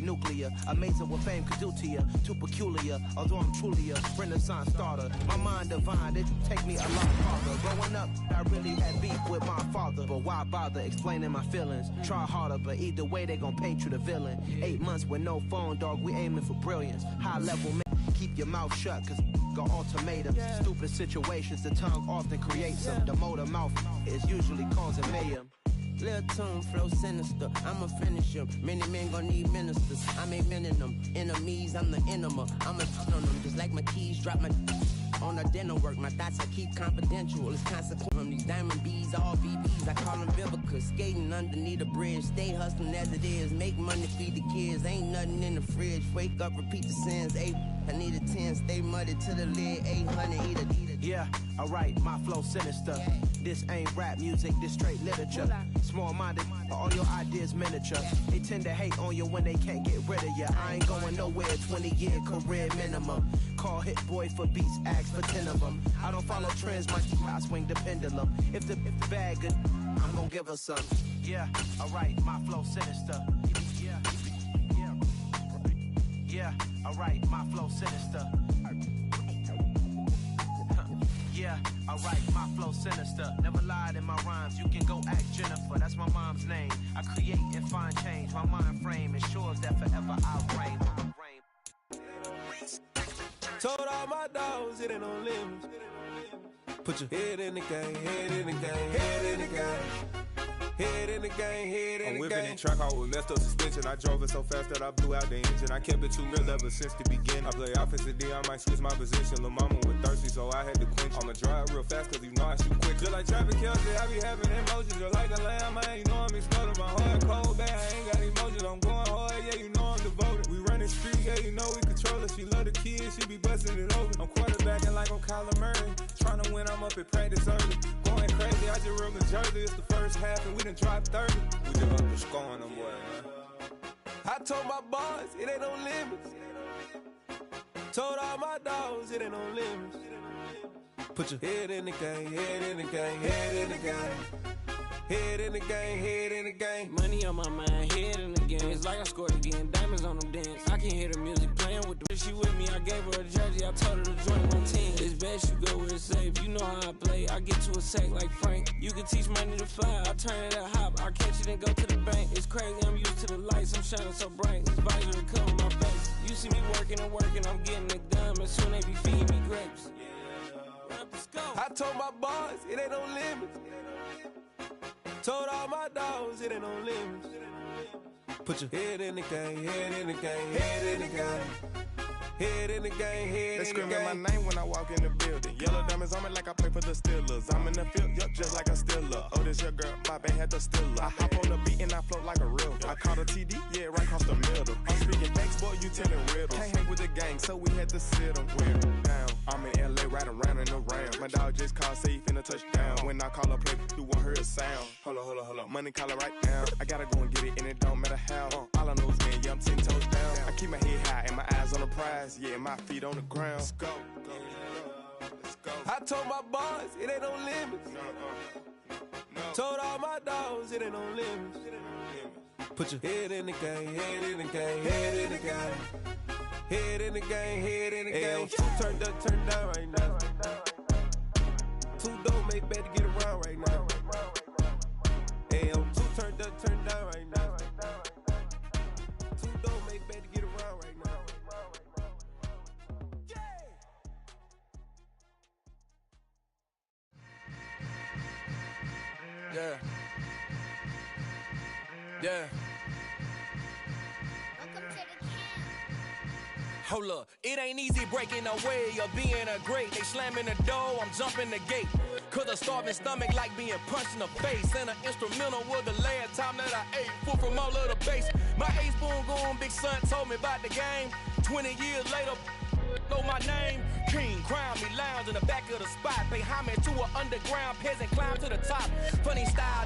nuclear. Amazing what fame could do to you. Too peculiar, although I'm truly a renaissance starter. My mind divine, it take me a lot farther. Growing up, I really had beef with my father. But why bother explaining my feelings? Try harder, but either way they gon' paint you the villain. 8 months with no phone, dog, we aiming for brilliance. High level, man, keep your mouth shut, cause got ultimatums. Stupid situations, the tongue often creates them. The motor mouth is usually causing mayhem. Lil' tune, flow sinister, I'ma finish him. Many men gon' need ministers, I'm a men in them. Enemies, I'm the enema, I'ma turn on them. Just like my keys, drop my on the dental work. My thoughts I keep confidential, it's consequent from these diamond bees, all VBs. I call them Vivica, skating underneath the bridge. Stay hustling as it is, make money, feed the kids. Ain't nothing in the fridge, wake up, repeat the sins. I need a 10, stay muddy to the lid. 800, eat a. Yeah, alright, my flow sinister. This ain't rap music, this straight literature. Small-minded, all your ideas miniature. They tend to hate on you when they can't get rid of you. I ain't going nowhere, 20-year career minimum. Call Hit Boy for beats, ask for 10 of them. I don't follow trends, I swing the pendulum. If the bag good, I'm gonna give her some. Yeah, alright, my flow sinister. Yeah, alright, my flow sinister. Yeah, alright, my flow sinister. Never lied in my rhymes, you can go ask Jennifer. That's my mom's name. I create and find change. My mind frame ensures that forever I'll reign. Told all my dogs it ain't no limits. Put your head in the game, head in the game, head in the game. Head in the game, head in the game. I'm whipping in track out with messed up suspension. I drove it so fast that I blew out the engine. I kept it too real ever since the beginning. I play offensive D, I might switch my position. Lil' mama was thirsty, so I had to quench. I'ma drive real fast, cause you know I shoot quick. Just like traffic Kelsey, I be having emotions. Just like a lamb, I ain't know I'm exploding. My heart cold, bad, I ain't got emotions. I'm going hard, yeah, you know I'm devoted. We running street, yeah, you know we control it. She love the kids, she be busting it over. I'm quarterbacking like I'm Kyler Murray. Trying to win, I'm up at practice early. Going crazy, I just rub the jersey. It's the first half and we done dropped 30. We just up to scoring them, boy, man. I told my boys, it ain't no limits. Told all my dogs, it ain't no limits. Put your head in the game, head in the game, head in the game. Head in the game, head in the game. Money on my mind, head in the game. It's like I scored again, diamonds on them dance. I can hear the music playing with the she with me. I gave her a jersey, I told her to join my team. It's best you go where it's safe. You know how I play, I get to a sack like Frank. You can teach money to fly, I turn it at hop. I catch it and go to the bank. It's crazy, I'm used to the lights, I'm shining so bright. This visor cover my face. You see me working and working, I'm getting it done. And soon they be feeding me grapes. I told my boys, it ain't no limits. Told all my dogs, it ain't no limits. Put your head in the game, head in the game, head in the game. Head in the game, head in the game. They screaming my name when I walk in the building. Yellow diamonds on me like I play for the Steelers. I'm in the field, yup, just like a Steeler. Oh, this your girl, my band had the Steeler. I hop on the beat and I float like a real. I caught a TD, yeah, right across the middle. I'm speaking thanks, boy, you telling riddles. Can't hang with the gang, so we had to sit them down. I'm in LA, riding around in the Rams. My dog just called, say he finna touchdown. When I call a play, you won't hear a sound. Hold on, money call it right now. I gotta go and get it, and it don't matter how. All I know is, man, yeah, I'm 10 toes down. I keep my head high and my eyes on the prize. Yeah, my feet on the ground. Let's go. Let's go. I told my boys, it ain't no limits. No. Told all my dogs, it ain't no limits. Put your head in the game, head in the game, head in the game. Head in the game, head in the game. Turned up, turned down right now. Two dope make better get around right now. Two turned up, turned down right now. Two dope make better get around right now. Yeah. Yeah. Hold up, it ain't easy breaking away or being a great. They slamming the door, I'm jumping the gate. Cause a starving stomach like being punched in the face. And an instrumental was the last time that I ate. Food from all of the bass. My A-spoon going big son told me about the game. 20 years later, know my name. King, crown me, lounge in the back of the spot. Pay homage to an underground peasant, climb to the top. Funny style,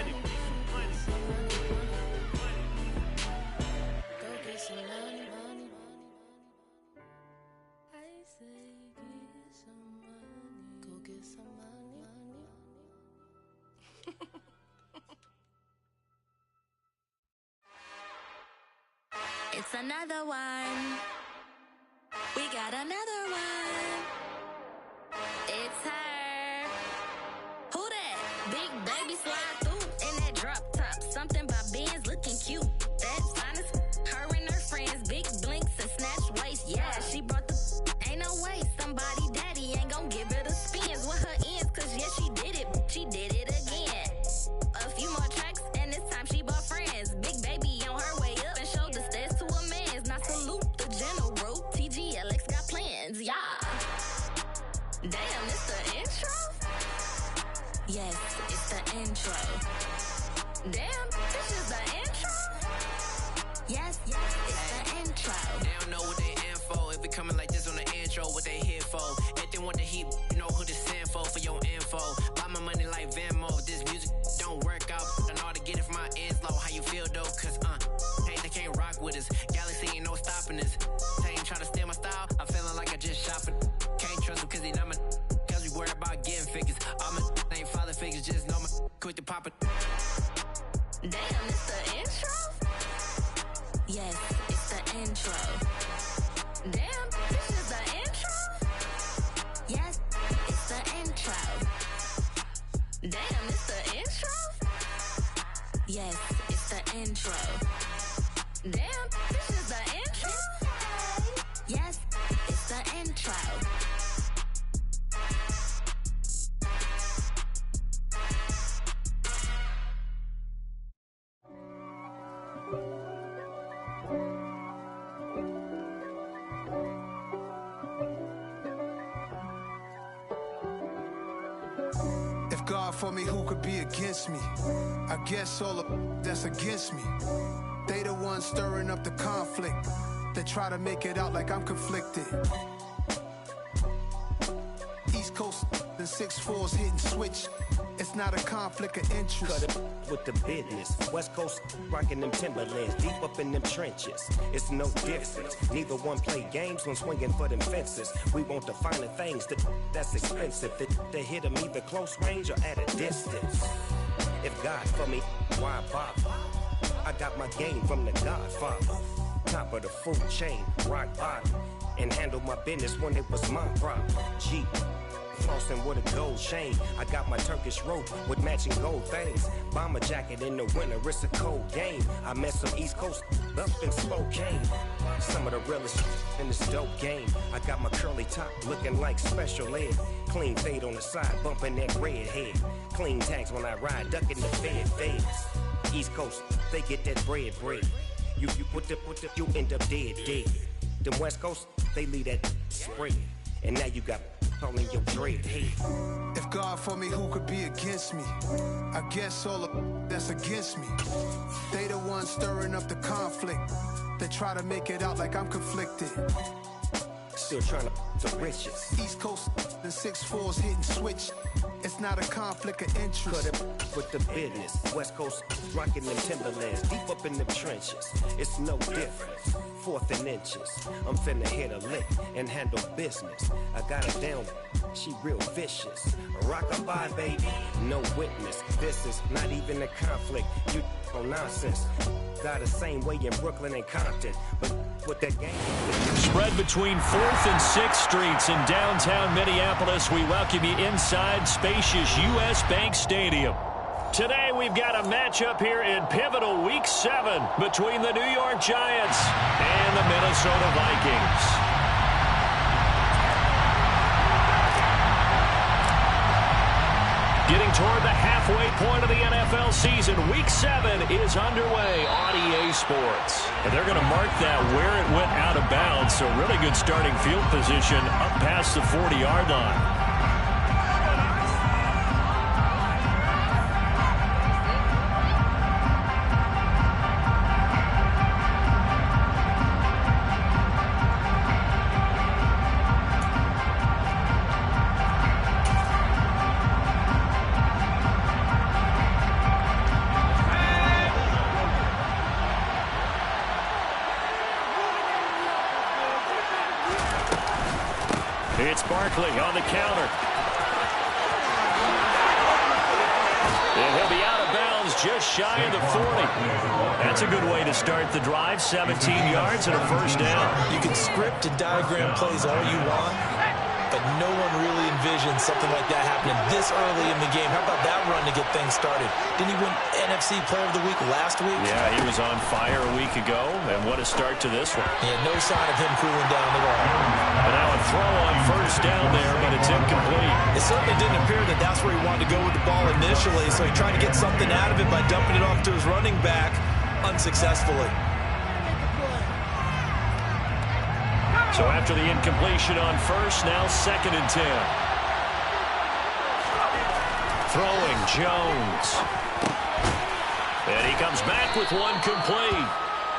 It's another one. We got another one. It's her. Who that? Big baby slide through in that drop top. Something by Benz looking cute. That's honest. Her and her friends, big blinks and snatch waist. Yeah, she brought the. Ain't no way somebody daddy ain't gon' give her the spins with her ends. Cause yeah, she did it. She did it again. A few more tracks and this time she bought friends. Big baby on her way up and showed the stairs to a man's. Now salute the general. TGLX got plans, yeah. Damn, it's the intro? Yes, it's the intro. Damn, this is the intro? Yes, it's the intro. They don't know what they in for. If we coming like this on the intro, what they here for? If they want the heat, you know who to send for your info. Buy my money like Venmo. If this music don't work out, I know how to get it from my ends low. How you feel though? Cause hey, they can't rock with us. Galaxy ain't no stopping us. They ain't trying to steal my style. I'm feeling like I just shopping. Can't trust them cause they not my. Cause we worried about getting figures. All my ain't father figures, just know my quick to pop it. Damn, it's the intro? Yes, it's the intro. Damn, this is the intro? Yes, it's the intro. Damn, it's the intro? Yes, it's the intro. Damn, this is the intro? Yes, it's the intro. If God for me, who could be against me? I guess all of that's against me. They the ones stirring up the conflict. They try to make it out like I'm conflicted. East Coast, the 6'4s hitting switch. It's not a conflict of interest. Cut it with the business. West Coast rocking them Timberlands, deep up in them trenches. It's no difference. Neither one play games when swinging for them fences. We want the finer things that's expensive. They hit them either close range or at a distance. If God for me, why bother? I got my game from the Godfather. Top of the food chain, rock bottom. And handle my business when it was my problem. Jeep. Flossing with a gold chain. I got my Turkish rope with matching gold things. Bomber jacket in the winter, it's a cold game. I met some East Coast up in Spokane. Some of the realest in this dope game. I got my curly top looking like special ed. Clean fade on the side, bumping that red head. Clean tags when I ride, ducking the feds. East Coast, they get that bread. You you end up dead. Them West Coast, they leave that spread. And now you got all in your dread head. If God for me, who could be against me? I guess all of that's against me. They the ones stirring up the conflict. They try to make it out like I'm conflicted. Still trying to riches. East Coast, the 6'4s hitting switch. It's not a conflict of interest. Cut it with the business. West Coast rocking them Timberlands, deep up in them trenches. It's no difference. 4th and inches. I'm finna hit a lick and handle business. I got her down, she real vicious. Rock-a-bye, baby, no witness. This is not even a conflict. You on nonsense. Got the same way in Brooklyn and Compton, but with that game. Spread between 4th and 6th Streets in downtown Minneapolis. We welcome you inside spacious U.S. Bank Stadium. Today we've got a matchup here in pivotal Week 7 between the New York Giants and the Minnesota Vikings. Getting toward the halfway point of the NFL season, Week 7 is underway on EA Sports. And they're going to mark that where it went out of bounds, so really good starting field position up past the 40-yard line. It's Barkley on the counter. And he'll be out of bounds just shy of the 40. That's a good way to start the drive. 17 yards and a first down. You can script and diagram plays all you want, but no one really envisioned something like that happening this early in the game. How about that run to get things started? Didn't he win NFC Player of the Week last week? Yeah, he was on fire a week ago, and what a start to this one. Yeah, no sign of him cooling down at all. And now a throw on first down there, but it's incomplete. It certainly didn't appear that that's where he wanted to go with the ball initially, so he tried to get something out of it by dumping it off to his running back unsuccessfully. So after the incompletion on first, now 2nd and 10. Throwing Jones. And he comes back with one complete.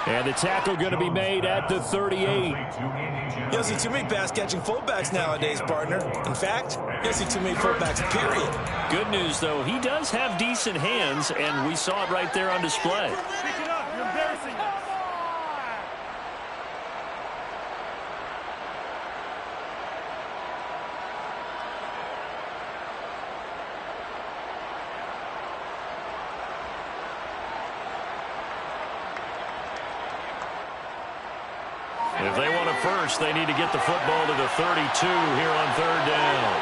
And the tackle going to be made at the 38. You don't see too many pass-catching fullbacks nowadays, partner. In fact, you don't see too many fullbacks, period. Good news, though, he does have decent hands, and we saw it right there on display. Pick it up. You're embarrassing us. If they want a first, they need to get the football to the 32 here on 3rd down.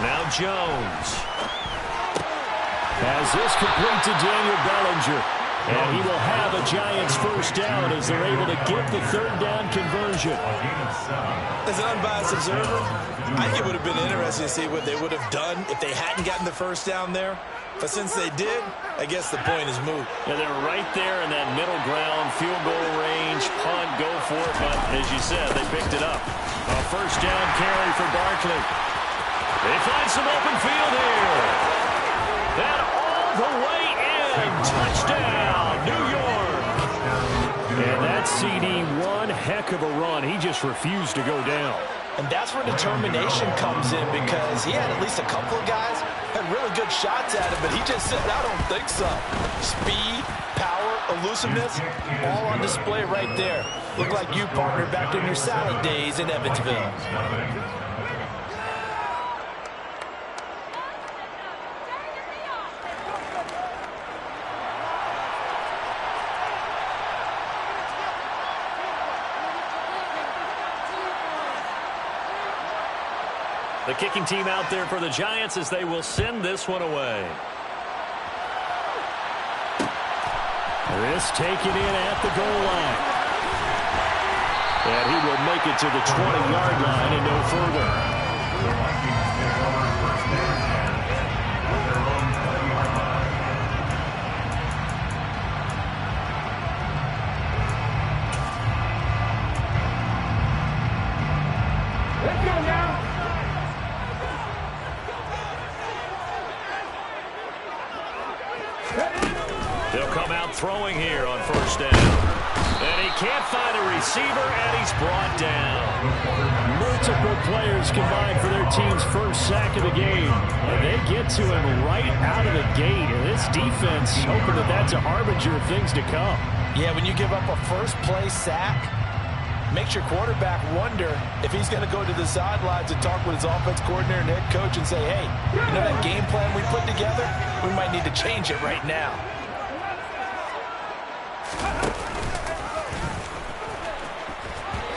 Now Jones has this complete to Daniel Bellinger. And he will have a Giants first down as they're able to get the 3rd down conversion. As an unbiased observer, I think it would have been interesting to see what they would have done if they hadn't gotten the first down there. But since they did, I guess the point is moot. Yeah, they're right there in that middle ground, field goal range, punt, go for it. But as you said, they picked it up. A first down carry for Barkley. They find some open field here. And all the way in. Touchdown, New York. And that CD, one heck of a run. He just refused to go down. And that's where determination comes in, because he had at least a couple of guys had really good shots at him, but he just said, I don't think so. Speed, power, elusiveness, all on display right there. Look like you, partner, back in your salad days in Evansville. The kicking team out there for the Giants as they will send this one away. This taken in at the goal line. And he will make it to the 20-yard line and no further. They'll come out throwing here on first down. And he can't find a receiver, and he's brought down. Multiple players combined for their team's first sack of the game. And they get to him right out of the gate. And this defense hoping that that's a harbinger of things to come. Yeah, when you give up a first-play sack, makes your quarterback wonder if he's going to go to the sidelines and talk with his offense coordinator and head coach and say, hey, you know that game plan we put together? We might need to change it right now.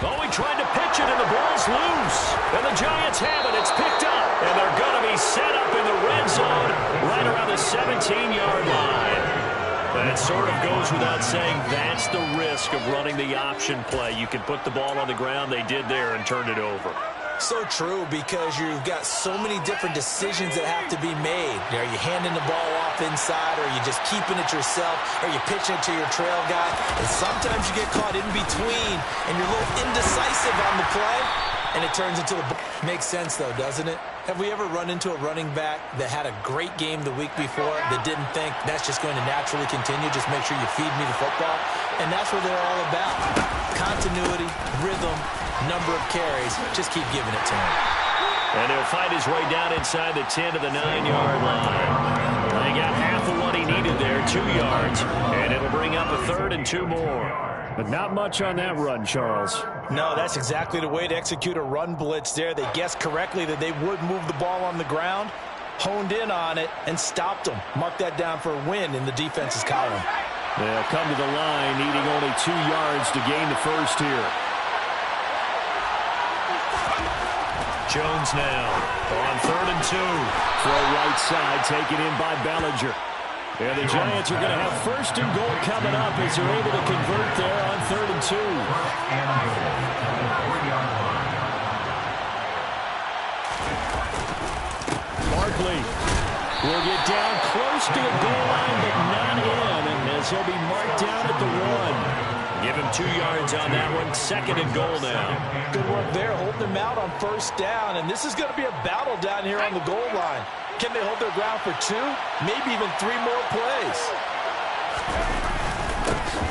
Oh, he tried to pitch it, and the ball's loose. And the Giants have it. It's picked up. And they're going to be set up in the red zone right around the 17-yard line. That sort of goes without saying. That's the risk of running the option play. You can put the ball on the ground. They did there and turned it over. So true, because you've got so many different decisions that have to be made. Are you handing the ball off inside, or are you just keeping it yourself? Are you pitching it to your trail guy? And sometimes you get caught in between, and you're a little indecisive on the play, and it turns into a... Makes sense, though, doesn't it? Have we ever run into a running back that had a great game the week before that didn't think that's just going to naturally continue? Just make sure you feed me the football. And that's what they're all about. Continuity, rhythm, number of carries. Just keep giving it to him. And he'll fight his way down inside the 10 to the 9-yard line. They got half of what he needed there, 2 yards. And it'll bring up a 3rd and 2 more. But not much on that run, Charles. No, that's exactly the way to execute a run blitz there. They guessed correctly that they would move the ball on the ground, honed in on it, and stopped them. Mark that down for a win in the defense's column. They'll come to the line, needing only 2 yards to gain the first here. Jones now on 3rd and 2. Throw right side, taken in by Bellinger. And the Giants are going to have 1st and goal coming up as they're able to convert there on 3rd and 2. Barkley will get down close to the goal line, but not in, as he'll be marked down at the 1. Give him 2 yards on that one. 2nd and goal now. Good work there, holding them out on 1st down, and this is going to be a battle down here on the goal line. Can they hold their ground for 2, maybe even 3 more plays?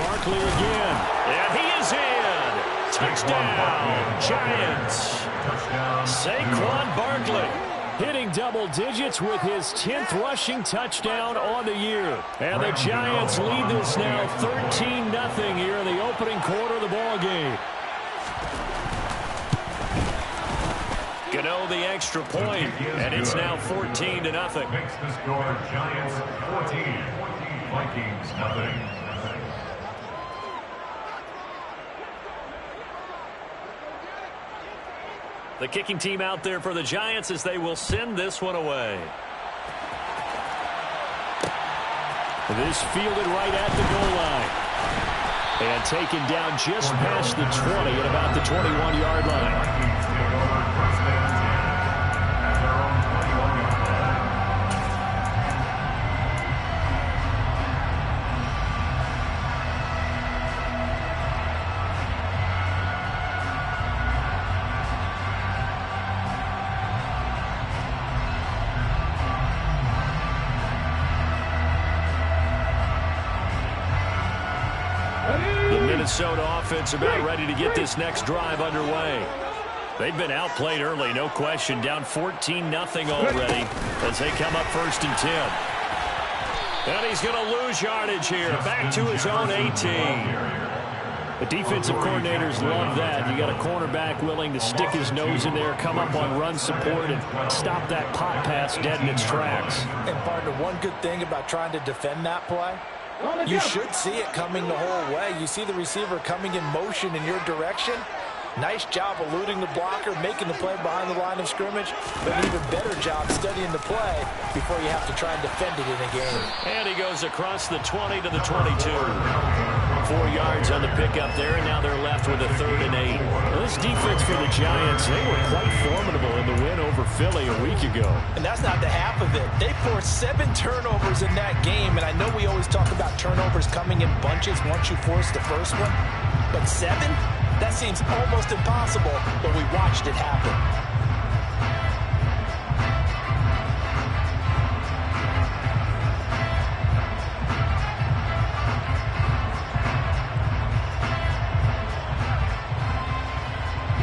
Barkley again, and he is in. Touchdown, Giants. Saquon Barkley hitting double digits with his 10th rushing touchdown on the year. And the Giants lead this now 13-0 here in the opening quarter of the ball game. Gano the extra point, and it's now 14-0. Makes the score Giants 14, Vikings nothing. The kicking team out there for the Giants as they will send this one away. This fielded right at the goal line. And taken down just past the 20 at about the 21-yard line. Minnesota offense about ready to get this next drive underway. They've been outplayed early, no question. Down 14-0 already as they come up 1st and 10. And he's going to lose yardage here. Back to his own 18. The defensive coordinators love that. You got a cornerback willing to stick his nose in there, come up on run support, and stop that pop pass dead in its tracks. And partner, one good thing about trying to defend that play, you should see it coming the whole way. You see the receiver coming in motion in your direction. Nice job eluding the blocker, making the play behind the line of scrimmage, but an even better job studying the play before you have to try and defend it in a game. And he goes across the 20 to the 22. 4 yards on the pickup there, and now they're left with a 3rd and 8. Well, this defense for the Giants, they were quite formidable in the win over Philly a week ago. And that's not the half of it. They forced 7 turnovers in that game, and I know we always talk about turnovers coming in bunches once you force the first one, but 7? That seems almost impossible, but we watched it happen.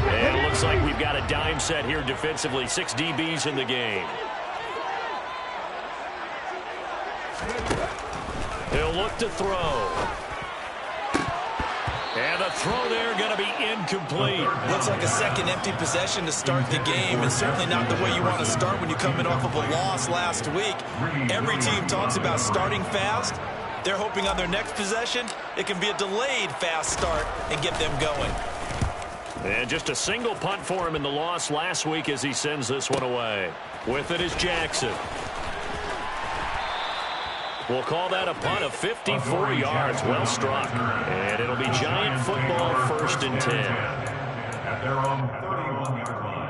And it looks like we've got a dime set here defensively. 6 DBs in the game. He'll look to throw. And the throw there going to be incomplete. Looks like a second empty possession to start the game, and certainly not the way you want to start when you're coming off of a loss last week. Every team talks about starting fast. They're hoping on their next possession, it can be a delayed fast start and get them going. And just a single punt for him in the loss last week as he sends this one away. With it is Jackson. We'll call that a punt of 54 yards. Well struck. And it'll be Giant football 1st and 10. At their own 31-yard line.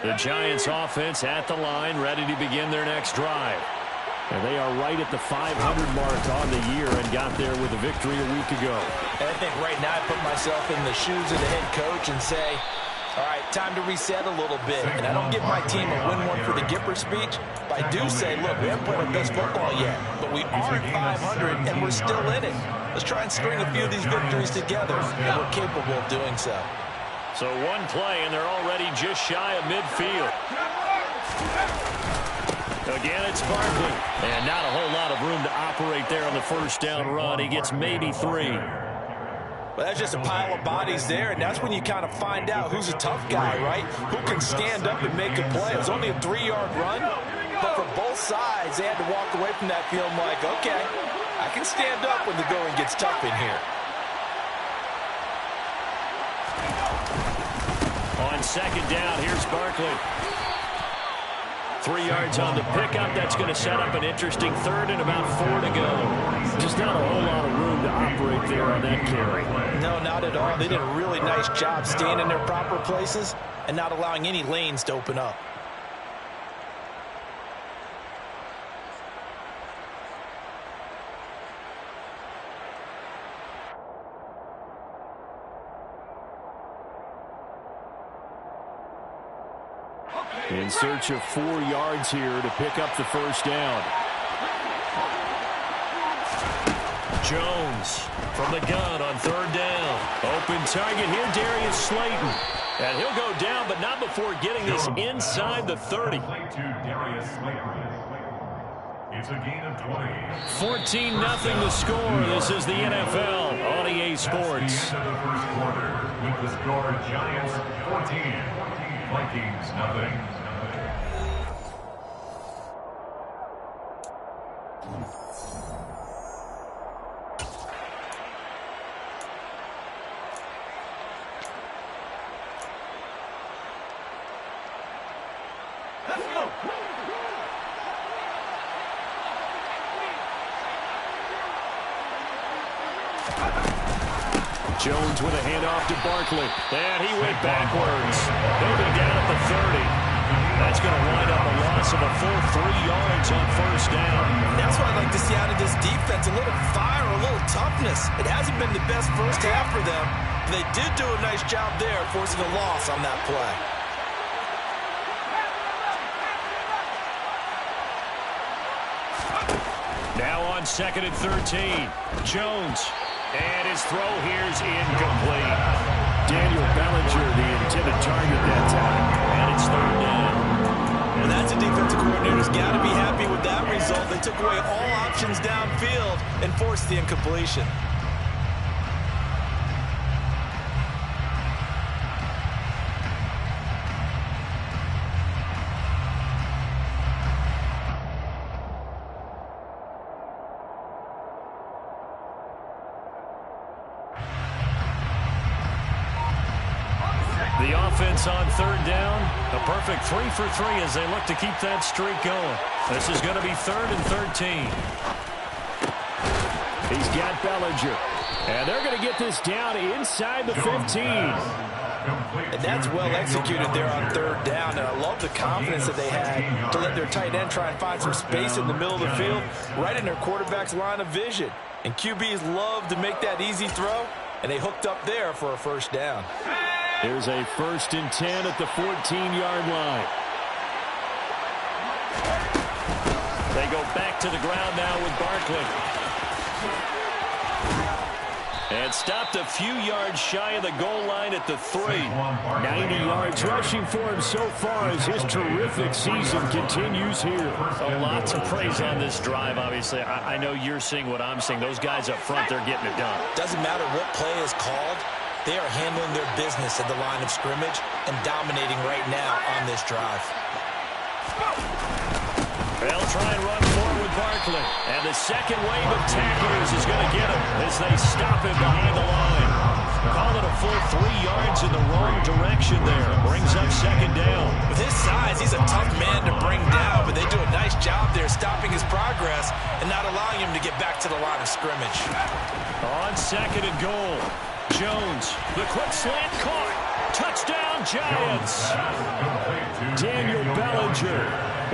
The Giants offense at the line, ready to begin their next drive. And they are right at the 500 mark on the year and got there with a victory a week ago. And I think right now I put myself in the shoes of the head coach and say, all right, time to reset a little bit. And I don't give my team a win one for the Gipper speech, but I do say, look, we haven't played our best football yet, but we are at 500 and we're still in it. Let's try and string a few of these victories together, and we're capable of doing so. So one play, and they're already just shy of midfield. Again, it's Barkley. And not a whole lot of room to operate there on the first down run. He gets maybe 3. Well, that's just a pile of bodies there, and that's when you kind of find out who's a tough guy, right? Who can stand up and make a play. It was only a 3-yard run, but for both sides, they had to walk away from that feeling like, okay, I can stand up when the going gets tough in here. On second down, here's Barkley. 3 yards on the pickup. That's going to set up an interesting third and about 4 to go. Just not a whole lot of room to operate there on that carry. No, not at all. They did a really nice job staying in their proper places and not allowing any lanes to open up. In search of 4 yards here to pick up the first down. Jones from the gun on third down. Open target here, Darius Slayton. And he'll go down, but not before getting this inside the 30. It's a gain of 20. 14-0 the score. This is the NFL on EA Sports. That's the end of the first quarter with the score Giants 14, Vikings nothing. Jones with a handoff to Barkley. And he went backwards. Moving down at the 30. That's going to wind up a loss of a full 3 yards on first down. That's what I'd like to see out of this defense. A little fire, a little toughness. It hasn't been the best first half for them. They did do a nice job there, forcing a loss on that play. Now on second and 13. Jones. And his throw here's incomplete. Daniel Bellinger, the intended target that time. And it's third down. And that's a defensive coordinator's got to be happy with that result. They took away all options downfield and forced the incompletion. The offense on third down, a perfect 3 for 3 as they look to keep that streak going. This is going to be 3rd and 13. He's got Bellinger. And they're going to get this down inside the 15. And that's well executed there on third down. And I love the confidence that they had to let their tight end try and find some space in the middle of the field, right in their quarterback's line of vision. And QBs love to make that easy throw, and they hooked up there for a first down. Here's a 1st and 10 at the 14-yard line. They go back to the ground now with Barkley. And stopped a few yards shy of the goal line at the 3. 90 yards rushing for him so far as his terrific season continues here. Lots of praise on this drive, obviously. I know you're seeing what I'm seeing. Those guys up front, they're getting it done. Doesn't matter what play is called. They are handling their business at the line of scrimmage and dominating right now on this drive. They'll try and run forward with Barkley. And the second wave of tacklers is going to get him as they stop him behind the line. Call it a full 3 yards in the wrong direction there. Brings up second down. With his size, he's a tough man to bring down, but they do a nice job there stopping his progress and not allowing him to get back to the line of scrimmage. On second and goal. Jones, the quick slant caught. Touchdown, Giants. Daniel Bellinger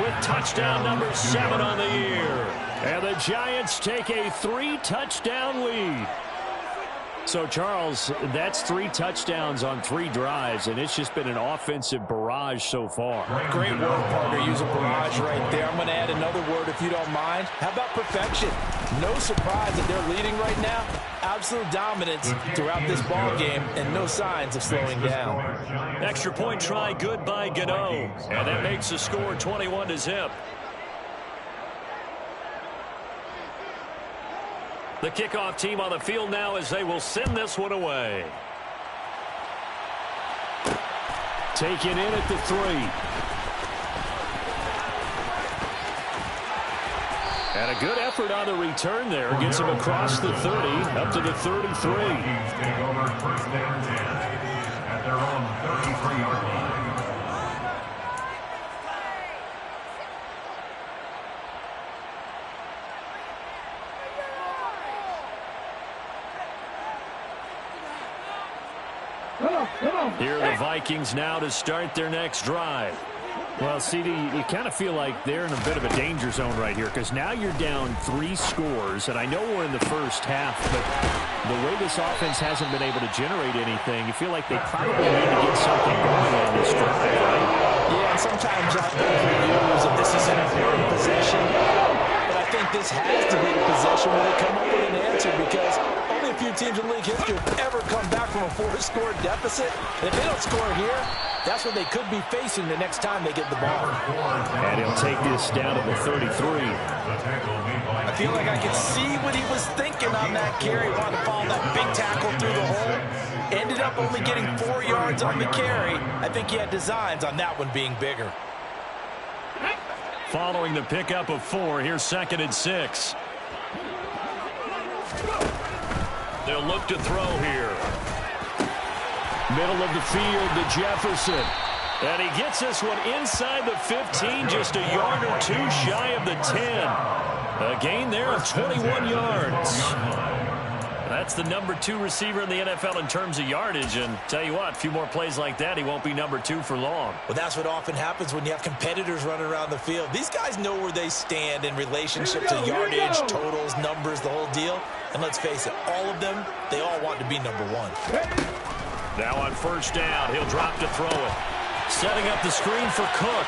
with touchdown number 7 on the year. And the Giants take a 3-touchdown lead. So, Charles, that's 3 touchdowns on 3 drives, and it's just been an offensive barrage so far. Great word, partner. Use a barrage right there. I'm going to add another word if you don't mind. How about perfection? No surprise that they're leading right now. Absolute dominance throughout this ball game and no signs of slowing down. Extra point try good by Gmen. And that makes the score 21-0. The kickoff team on the field now as they will send this one away. Taken in at the 3. And a good effort on the return there. Gets him across the 30, up to the 33. Take over first and 10 at their own 33-yard line. Here are the Vikings now to start their next drive. Well, CD, you kind of feel like they're in a bit of a danger zone right here because now you're down 3 scores, and I know we're in the first half, but the way this offense hasn't been able to generate anything, you feel like they probably need to get something going on this drive, right? Yeah, and sometimes I think reviews if this is an important possession, but I think this has to be the possession where they come up with an answer because only a few teams in league history have ever come back from a 4-score deficit. And if they don't score here, that's what they could be facing the next time they get the ball. And he'll take this down to the 33. I feel like I can see what he was thinking on that carry. Wanted to follow that big tackle through the hole. Ended up only getting 4 yards on the carry. I think he had designs on that one being bigger. Following the pickup of 4, here's 2nd and 6. They'll look to throw here. Middle of the field to Jefferson. And he gets this one inside the 15, just a yard or 2 shy of the 10. A gain there of 21 yards. That's the number 2 receiver in the NFL in terms of yardage. And tell you what, a few more plays like that, he won't be number 2 for long. Well, that's what often happens when you have competitors running around the field. These guys know where they stand in relationship to yardage, totals, numbers, the whole deal. And let's face it, all of them, they all want to be number 1. Now on first down, he'll drop to throw it. Setting up the screen for Cook.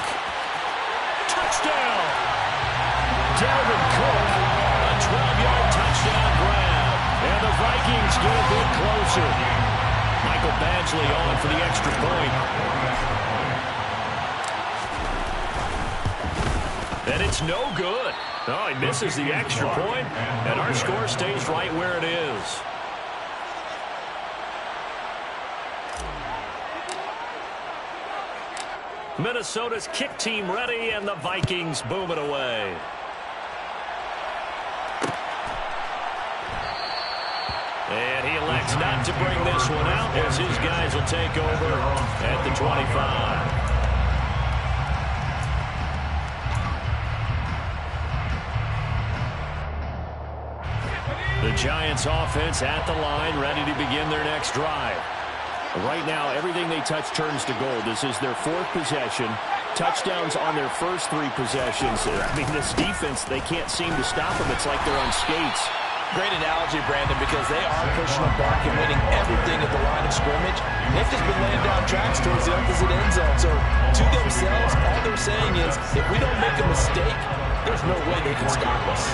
Touchdown! Dalvin Cook, a 12-yard touchdown grab. And the Vikings get a bit closer. Michael Badgley on for the extra point. And it's no good. Oh, he misses the extra point, and our score stays right where it is. Minnesota's kick team ready, and the Vikings boom it away. And he elects not to bring this one out as his guys will take over at the 25. The Giants offense at the line, ready to begin their next drive. Right now, everything they touch turns to gold. This is their 4th possession. Touchdowns on their first 3 possessions. I mean, this defense, they can't seem to stop them. It's like they're on skates. Great analogy, Brandon, because they are pushing them back and winning everything at the line of scrimmage. They've just been laying down tracks towards the opposite end zone. So, to themselves, all they're saying is, if we don't make a mistake, there's no way they can stop us.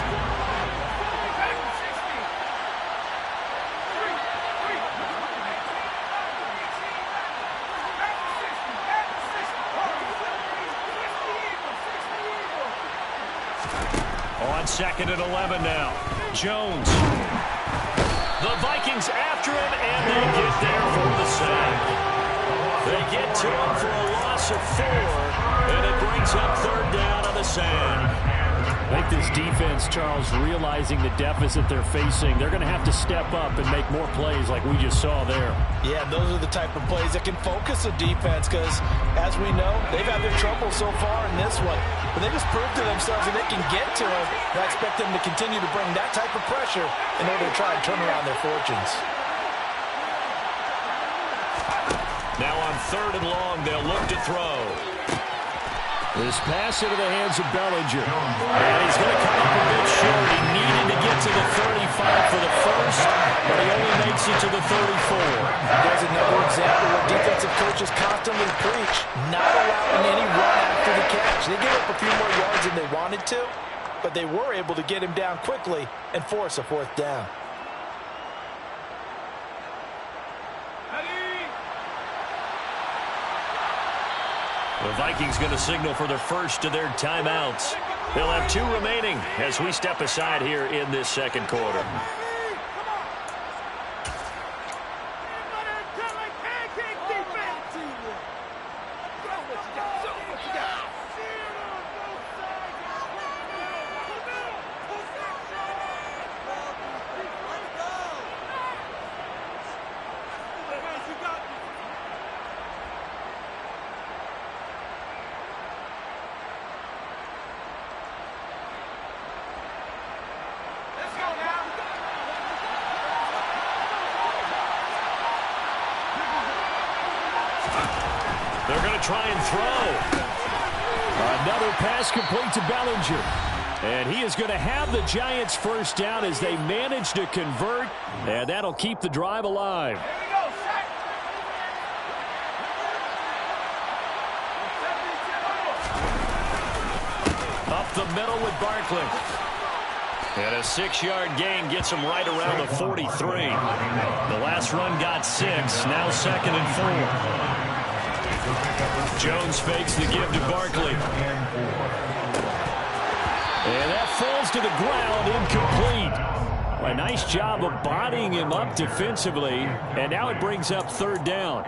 On 2nd and 11 now. Jones. The Vikings after him, and they get there for the sack. They get to him for a loss of 4, and it brings up 3rd down on the sack. I think this defense, Charles, realizing the deficit they're facing, they're going to have to step up and make more plays like we just saw there. Yeah, those are the type of plays that can focus a defense because, as we know, they've had their trouble so far in this one. But they just proved to themselves that they can get to him. And I expect them to continue to bring that type of pressure in order to try and turn around their fortunes. Now on 3rd and long, they'll look to throw. This pass into the hands of Bellinger. And he's going to come up a bit short. He needed to get to the 35 for the first, but he only makes it to the 34. There's another example where defensive coaches constantly preach, not allowing any run after the catch. They gave up a few more yards than they wanted to, but they were able to get him down quickly and force a 4th down. The Vikings going to signal for the first of their timeouts. They'll have 2 remaining as we step aside here in this 2nd quarter. try and throw. Another pass complete to Bellinger. And he is going to have the Giants first down as they manage to convert. And that'll keep the drive alive. Up the middle with Barkley. And a 6-yard gain gets him right around the 43. The last run got 6. Now 2nd and 4. Jones fakes the give to Barkley. And that falls to the ground, incomplete. A nice job of bodying him up defensively. And now it brings up 3rd down.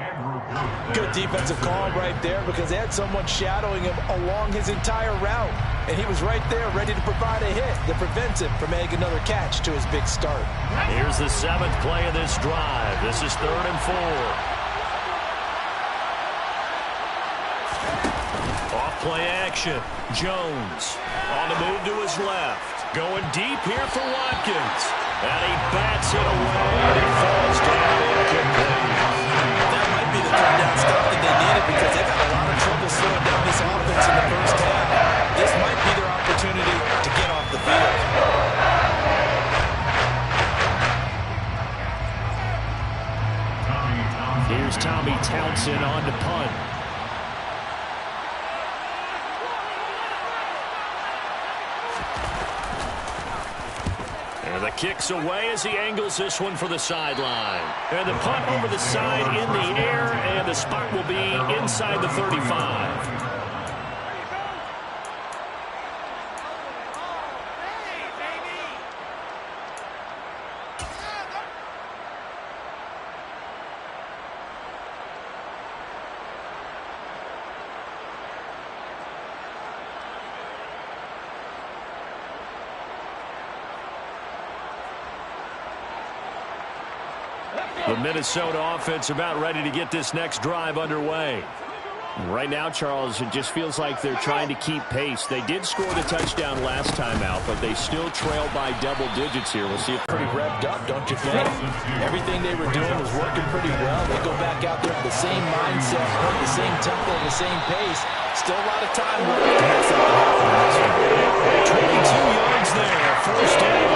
Good defensive call right there because they had someone shadowing him along his entire route. And he was right there ready to provide a hit that prevents him from making another catch to his big start. Here's the 7th play of this drive. This is 3rd and 4. Off play action. Jones on the move to his left. Going deep here for Watkins. And he bats it away. And it falls down incomplete. That might be the third down stop that they needed because they've had a lot of trouble slowing down this offense in the first half. This might be their opportunity to get off the field. Here's Tommy Townsend on to punt. And the kick's away as he angles this one for the sideline. And the punt over the side in the air, and the spot will be inside the 35. The Minnesota offense about ready to get this next drive underway. Right now, Charles, it just feels like they're trying to keep pace. They did score the touchdown last time out, but they still trail by double digits here. We'll see if pretty revved up, don't you think? Everything they were doing was working pretty well. They go back out there with the same mindset, the same tempo, the same pace. Still a lot of time left to make something happen in this one. 22 yards there, first down.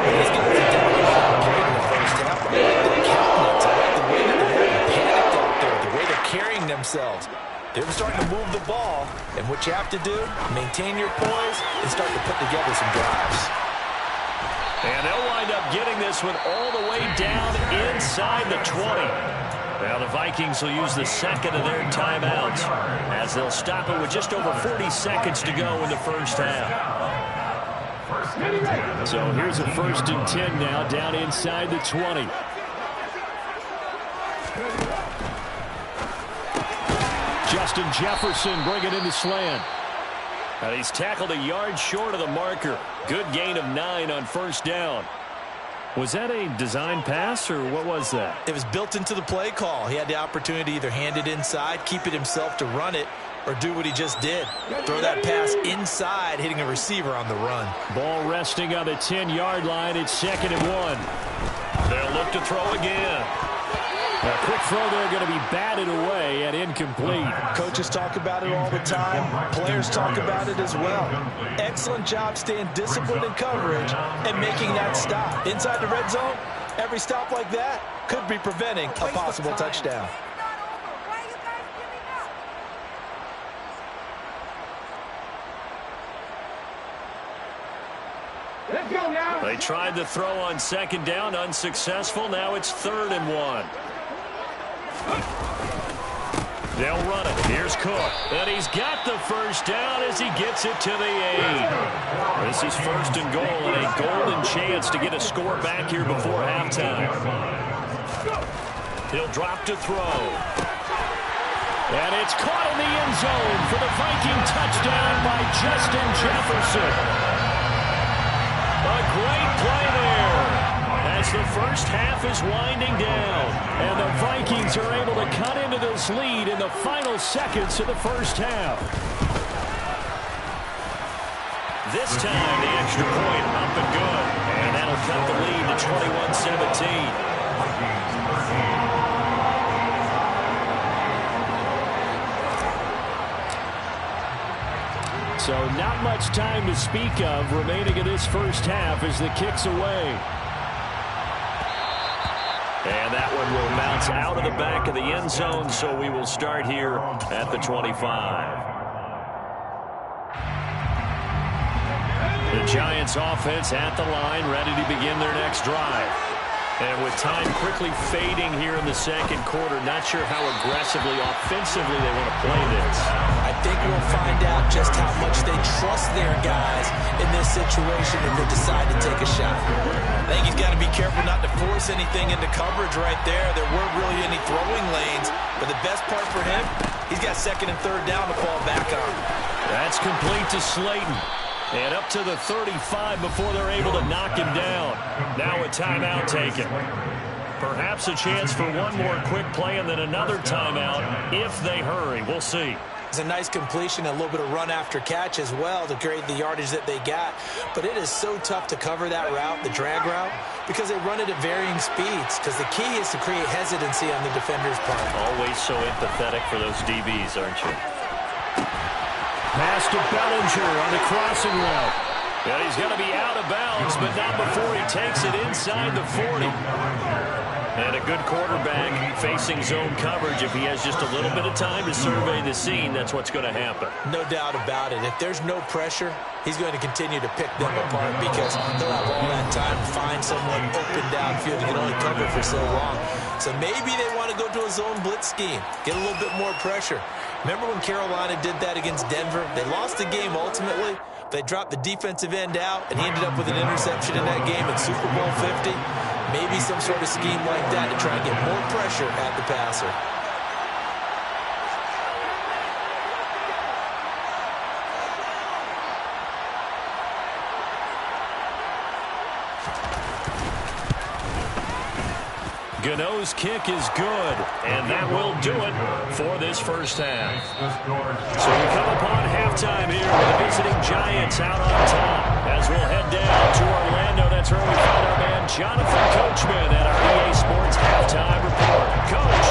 These guys have done a good job playing in the first half. I like their countenance. I like the way that they haven't panicked out there, the way they're carrying themselves. They're starting to move the ball, and what you have to do, maintain your poise and start to put together some drives. And they'll wind up getting this one all the way down inside the 20. Now the Vikings will use the 2nd of their timeouts as they'll stop it with just over 40 seconds to go in the first half. So here's a 1st and 10 now down inside the 20. Justin Jefferson bringing in the slant. And he's tackled a yard short of the marker. Good gain of 9 on first down. Was that a design pass, or what was that? It was built into the play call. He had the opportunity to either hand it inside, keep it himself to run it, or do what he just did. Throw that pass inside, hitting a receiver on the run. Ball resting on the 10-yard line. It's 2nd and 1. They'll look to throw again. A quick throw there going to be batted away and incomplete. Coaches talk about it all the time. Players talk about it as well. Excellent job staying disciplined in coverage and making that stop. Inside the red zone, every stop like that could be preventing a possible touchdown. They tried the throw on 2nd down, unsuccessful. Now it's 3rd and 1. They'll run it. Here's Cook. And he's got the first down as he gets it to the 8. This is 1st and goal and a golden chance to get a score back here before halftime. He'll drop to throw. And it's caught in the end zone for the Viking touchdown by Justin Jefferson. A great play there as the first half is winding down. And the Vikings are able to cut into this lead in the final seconds of the first half. This time the extra point up and good. And that'll cut the lead to 21-17. So not much time to speak of remaining in this first half as the kick's away. And that one will bounce out of the back of the end zone, so we will start here at the 25. The Giants offense at the line, ready to begin their next drive. And with time quickly fading here in the second quarter, not sure how aggressively, offensively they want to play this. I think we'll find out just how much they trust their guys in this situation if they decide to take a shot. I think he's got to be careful not to force anything into coverage right there. There weren't really any throwing lanes, but the best part for him, he's got second and third down to fall back on. That's complete to Slayton. And up to the 35 before they're able to knock him down. Now a timeout taken. Perhaps a chance for one more quick play and then another timeout if they hurry. We'll see. It's a nice completion, a little bit of run after catch as well to create the yardage that they got. But it is so tough to cover that route, the drag route, because they run it at varying speeds. Because the key is to create hesitancy on the defender's part. Always so empathetic for those DBs, aren't you? Pass to Bellinger on the crossing route. And he's going to be out of bounds, but not before he takes it inside the 40. And a good quarterback facing zone coverage. If he has just a little bit of time to survey the scene, that's what's going to happen. No doubt about it. If there's no pressure, he's going to continue to pick them apart because he'll have all that time to find someone open downfield. He can only cover for so long. So maybe they want to go to a zone blitz scheme, get a little bit more pressure. Remember when Carolina did that against Denver? They lost the game ultimately. They dropped the defensive end out, and he ended up with an interception in that game in Super Bowl 50. Maybe some sort of scheme like that to try and get more pressure at the passer. Gano's kick is good, and that will do it for this first half. So we come upon halftime here with the visiting Giants out on top. As we'll head down to Orlando, that's where we find our man Jonathan Coachman at our EA Sports Halftime Report. Coach.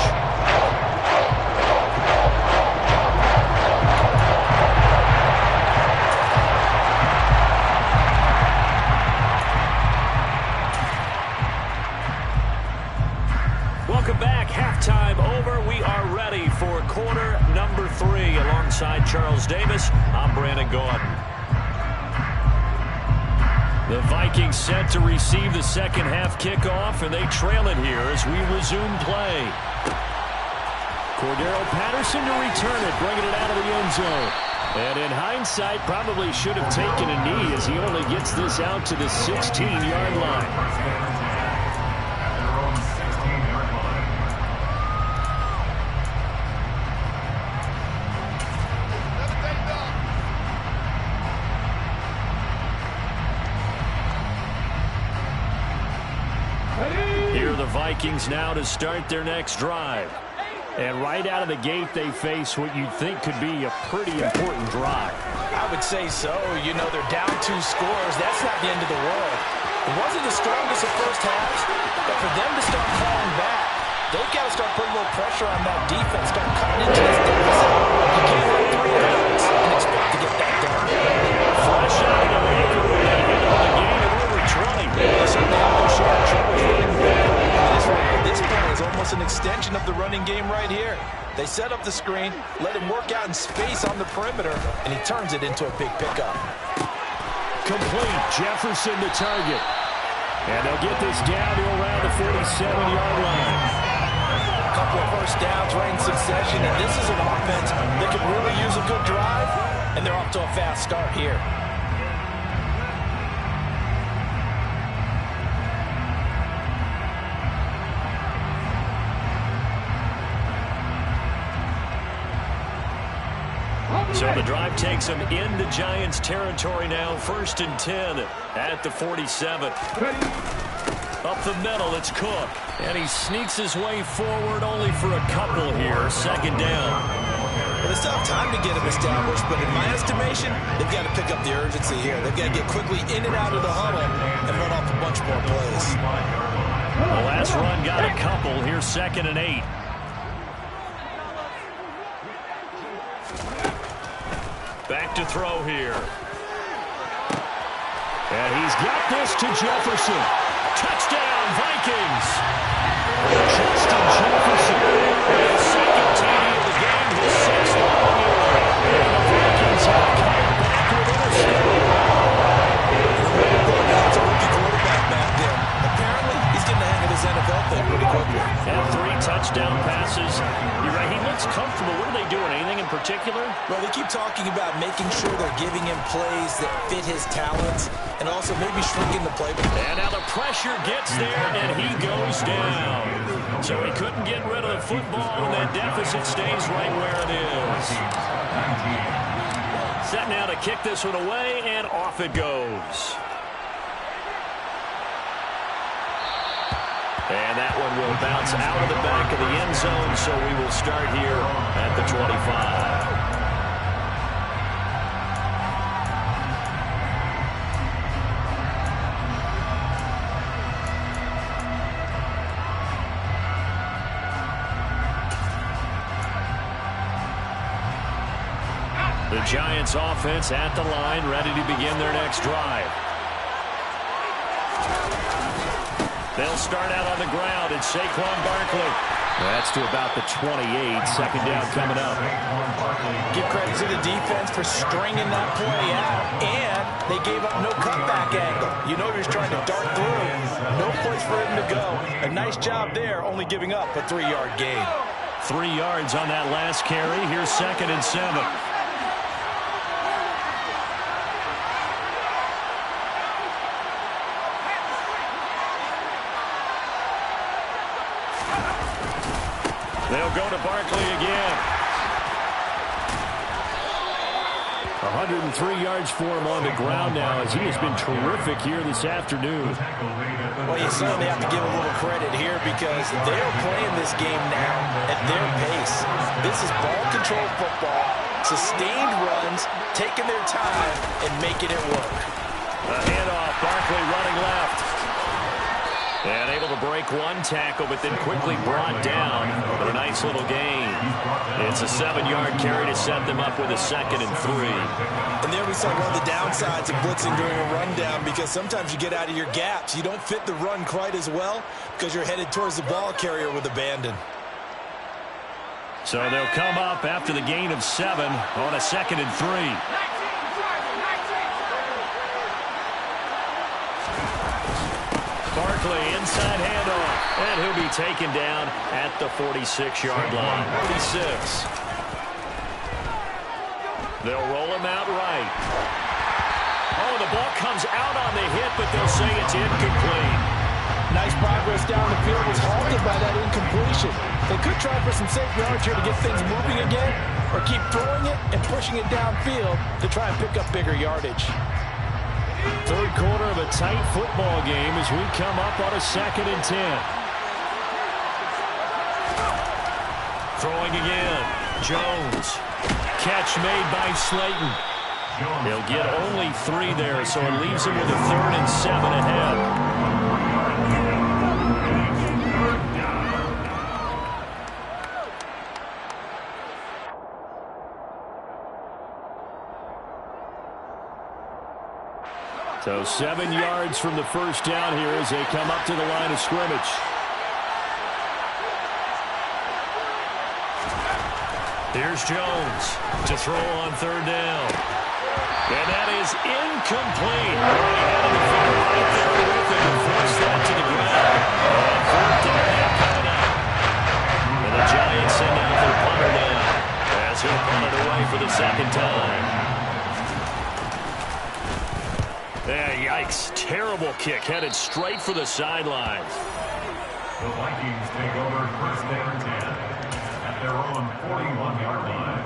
Welcome back. Halftime over. We are ready for quarter number 3. Alongside Charles Davis, I'm Brandon Gordon. The Vikings set to receive the second half kickoff, and they trail it here as we resume play. Cordero Patterson to return it, bringing it out of the end zone. And in hindsight, probably should have taken a knee as he only gets this out to the 16-yard line. Vikings now to start their next drive. And right out of the gate, they face what you'd think could be a pretty important drive. I would say so. You know, they're down 2 scores. That's not the end of the world. It wasn't the strongest of first halves, but for them to start falling back, they've got to start putting a little pressure on that defense, start cutting into this deficit. You can't run 3 rounds and expect to get that done. Flash out of the maker with that hit on the game at over 20. So now they're short trouble running the ball. This play is almost an extension of the running game right here. They set up the screen, let him work out in space on the perimeter, and he turns it into a big pickup. Complete. Jefferson to target. And they'll get this down to around the 47-yard line. A couple of first downs right in succession, and this is an offense that could really use a good drive, and they're off to a fast start here. So the drive takes them into Giants territory now. 1st and 10 at the 47. Up the middle, it's Cook. And he sneaks his way forward only for a couple here. 2nd down. Well, it's not time to get him established, but in my estimation, they've got to pick up the urgency here. They've got to get quickly in and out of the huddle and run off a bunch more plays. The last run got a couple. Here's 2nd and 8. Back to throw here. And he's got this to Jefferson. Touchdown, Vikings. Justin Jefferson. His second TD of the game, his sixth on the year. And the Vikings have come back within a score. That's a rookie quarterback back there. Apparently, he's getting the hang of this NFL thing pretty quickly. And 3 touchdown passes. You're right, he looks comfortable. What are they doing? Anything in particular? Well, they keep talking about making sure they're giving him plays that fit his talents and also maybe shrinking the playbook. And now the pressure gets there, and he goes down. So he couldn't get rid of the football, and that deficit stays right where it is. Set now to kick this one away, and off it goes. And that one will bounce out of the back of the end zone, so we will start here at the 25. The Giants offense at the line, ready to begin their next drive. They'll start out on the ground, and Saquon Barkley. That's to about the 28. Second down coming up. Give credit to the defense for stringing that play out, and they gave up no cutback angle. You know he was trying to dart through. No place for him to go. A nice job there, only giving up a 3-yard gain. 3 yards on that last carry. Here's 2nd and 7. They'll go to Barkley again. 103 yards for him on the ground now, as he has been terrific here this afternoon. Well, you certainly have to give a little credit here because they're playing this game now at their pace. This is ball control football, sustained runs, taking their time and making it work. A handoff, Barkley running left. And able to break one tackle, but then quickly brought down. But a nice little gain. It's a 7-yard carry to set them up with a 2nd and 3. And there we saw one of the downsides of blitzing during a rundown, because sometimes you get out of your gaps. You don't fit the run quite as well because you're headed towards the ball carrier with abandon. So they'll come up after the gain of 7 on a 2nd and 3. Barkley, inside handoff, and he'll be taken down at the 46-yard line. 46. They'll roll him out right. Oh, the ball comes out on the hit, but they'll say it's incomplete. Nice progress down the field, was halted by that incompletion. They could try for some safe yards here to get things moving again, or keep throwing it and pushing it downfield to try and pick up bigger yardage. Third quarter of a tight football game as we come up on a 2nd and 10. Throwing again. Jones. Catch made by Slayton. He'll get only 3 there, so it leaves him with a 3rd and 7 ahead. So 7 yards from the first down here as they come up to the line of scrimmage. Here's Jones to throw on 3rd down. And that is incomplete. Right there with it and force that to the ground. And 4th down now coming up. And the Giants send out their punter down as he'll punt it away for the 2nd time. Yeah, yikes. Terrible kick. Headed straight for the sidelines. The Vikings take over 1st and 10 at their own 41-yard line.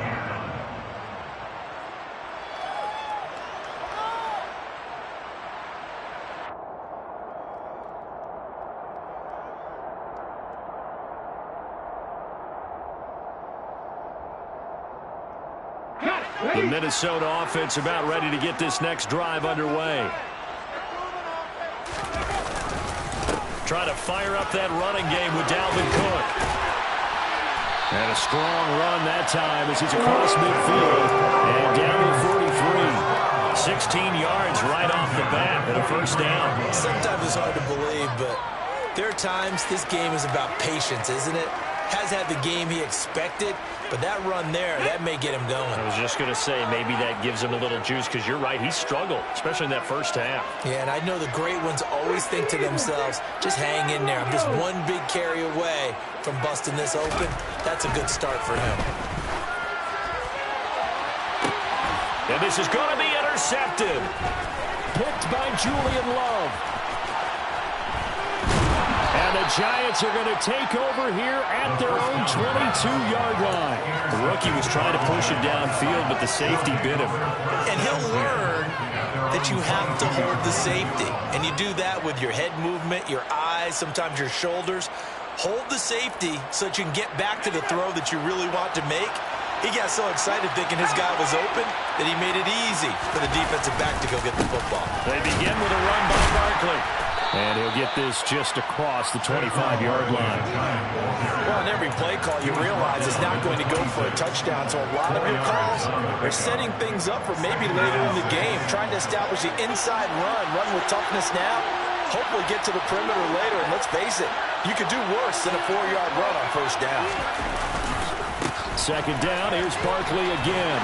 The Minnesota offense about ready to get this next drive underway. Try to fire up that running game with Dalvin Cook. And a strong run that time as he's across midfield. And down to 43. 16 yards right off the bat and a first down. Sometimes it's hard to believe, but there are times this game is about patience, isn't it? Has had the game he expected, but that run there, that may get him going. I was just going to say, maybe that gives him a little juice, because you're right, he struggled, especially in that first half. Yeah, and I know the great ones always think to themselves, just hang in there. I'm just one big carry away from busting this open. That's a good start for him. And this is going to be intercepted. Picked by Julian Love. And the Giants are going to take over here at their own 22-yard line. The rookie was trying to push it downfield, but the safety bit him. And he'll learn that you have to hold the safety. And you do that with your head movement, your eyes, sometimes your shoulders. Hold the safety so that you can get back to the throw that you really want to make. He got so excited thinking his guy was open that he made it easy for the defensive back to go get the football. They begin with a run by Barkley. And he'll get this just across the 25-yard line. Well, in every play call, you realize it's not going to go for a touchdown. So a lot of your calls are setting things up for maybe later in the game, trying to establish the inside run with toughness now, hopefully get to the perimeter later. And let's face it, you could do worse than a 4-yard run on first down. Second down, here's Barkley again.